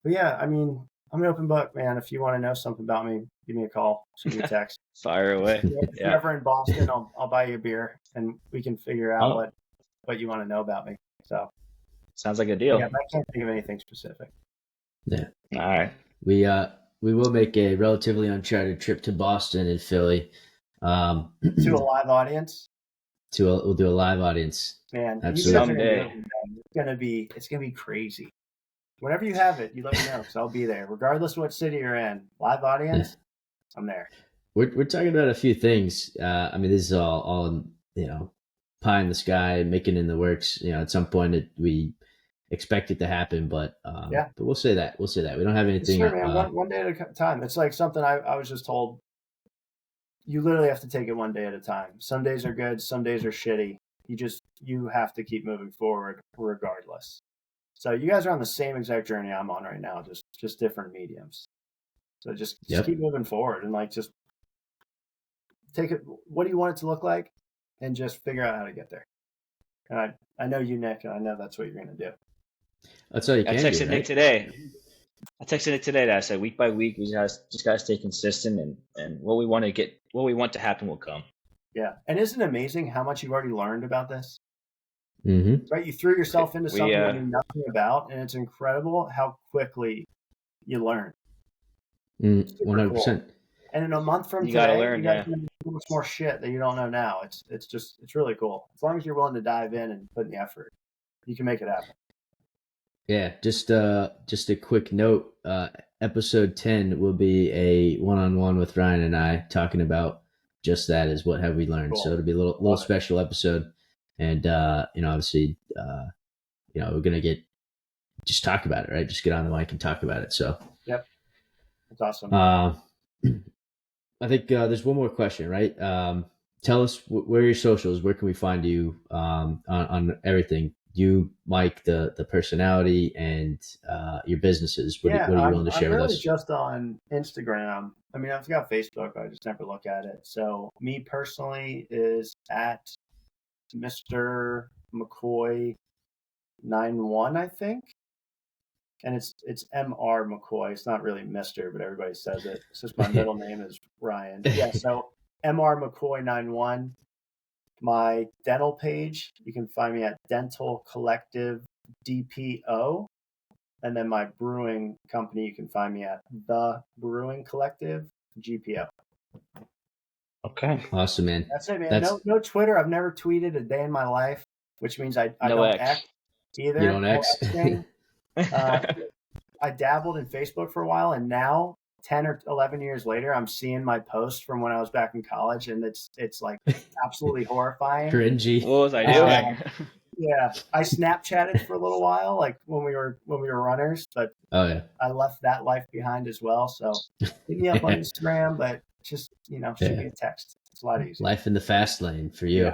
But yeah, I mean, I'm an open book, man. If you want to know something about me, give me a call, shoot me a text. Fire away. If you're ever in Boston, I'll buy you a beer and we can figure out what you want to know about me. So sounds like a deal. Yeah, I can't think of anything specific. Yeah. All right. We will make a Relatively Uncharted trip to Boston and Philly. To a live audience. We'll do a live audience. Man, absolutely. Someday. It's gonna be crazy. Whenever you have it, you let me know because I'll be there, regardless of what city you're in. Live audience, I'm there. We're talking about a few things. I mean, this is all pie in the sky, making in the works. At some point we expect it to happen, but but we'll say that we don't have anything. Sure, man. One day at a time. It's like something I was just told. You literally have to take it one day at a time. Some days are good, some days are shitty. You have to keep moving forward regardless. So you guys are on the same exact journey I'm on right now, just different mediums. So just keep moving forward and like just take it. What do you want it to look like, and just figure out how to get there. And I know you, Nick, and I know that's what you're going to do. That's all you can do. I texted Nick today that I said week by week we just got to stay consistent, and what we want to happen will come. Yeah, and isn't it amazing how much you've already learned about this? Mm-hmm. Right, you threw yourself into something you knew nothing about, and it's incredible how quickly you learn. 100%. Cool. And in a month from today, you got to do much more shit that you don't know now. It's really cool. As long as you're willing to dive in and put in the effort, you can make it happen. Yeah, just a quick note. Episode 10 will be a one-on-one with Ryan and I talking about just that, is what have we learned. Cool. So it'll be a little special episode, and obviously, we're gonna just talk about it, right? Just get on the mic and talk about it. So yep, that's awesome. I think there's one more question, right? Tell us where are your socials. Where can we find you on everything? you, Mike, the personality and your businesses. What are you willing to share I'm with really us? just on Instagram. I mean, I've got Facebook. I just never look at it. So me personally is at Mr. McCoy 91, I think. And it's Mr. McCoy. It's not really Mr., but everybody says it. It's just my middle name is Ryan. Yeah, so Mr. McCoy 91. My dental page, you can find me at Dental Collective DPO. And then my brewing company, you can find me at The Brewing Collective GPO. Okay. Awesome, man. That's it, man. No Twitter. I've never tweeted a day in my life, which means I don't X either. You don't X? I dabbled in Facebook for a while, and now 10 or 11 years later, I'm seeing my posts from when I was back in college, and it's like absolutely horrifying. Cringy. What was I doing? Yeah, I Snapchatted for a little while, like when we were runners, but I left that life behind as well. So hit me up on Instagram, but just shoot me a text. It's a lot easier. Life in the fast lane for you.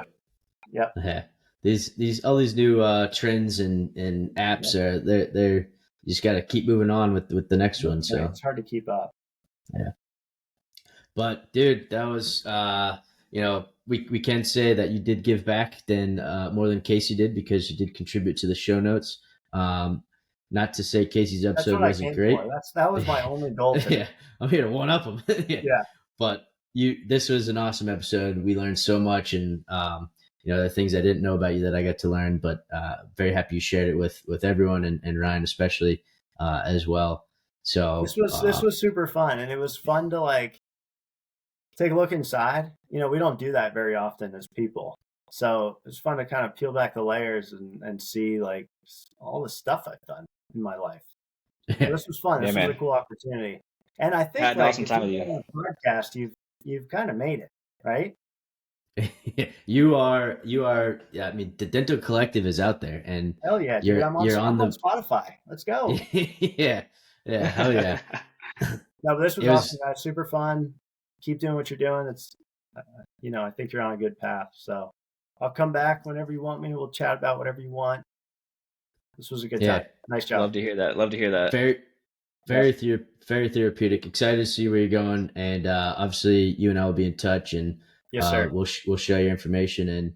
Yeah. Yeah. All these new trends and apps are they're you just got to keep moving on with the next one. So it's hard to keep up. Yeah. But dude, that was we can say that you did give back more than Casey did, because you did contribute to the show notes. Not to say Casey's episode wasn't great. That was my only goal today. Yeah, I'm here to one up him. Yeah. But this was an awesome episode. We learned so much, and the things I didn't know about you that I got to learn. But very happy you shared it with everyone, and Ryan especially as well. So this was super fun, and it was fun to take a look inside. We don't do that very often as people, so it's fun to kind of peel back the layers and see all the stuff I've done in my life. So this was fun. This was a cool opportunity, and I think awesome time with you. Podcast, you've kind of made it, right? You are. Yeah, I mean, the Dental Collective is out there, and hell yeah, dude, I'm on Spotify. Let's go. Yeah, hell yeah. No, but this was awesome, guys. Super fun. Keep doing what you're doing. It's, I think you're on a good path. So I'll come back whenever you want me. We'll chat about whatever you want. This was a good time. Nice job. Love to hear that. Very therapeutic. Excited to see where you're going, and obviously you and I will be in touch, and yes, sir. We'll share your information, and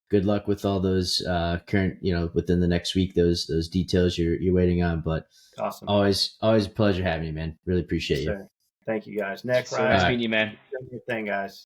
good luck with all those current, within the next week, those details you're waiting on. But awesome. Always a pleasure having you, man. Really appreciate you. Thank you, guys. Nick, Ryan. Nice meeting you, man. Good thing, guys.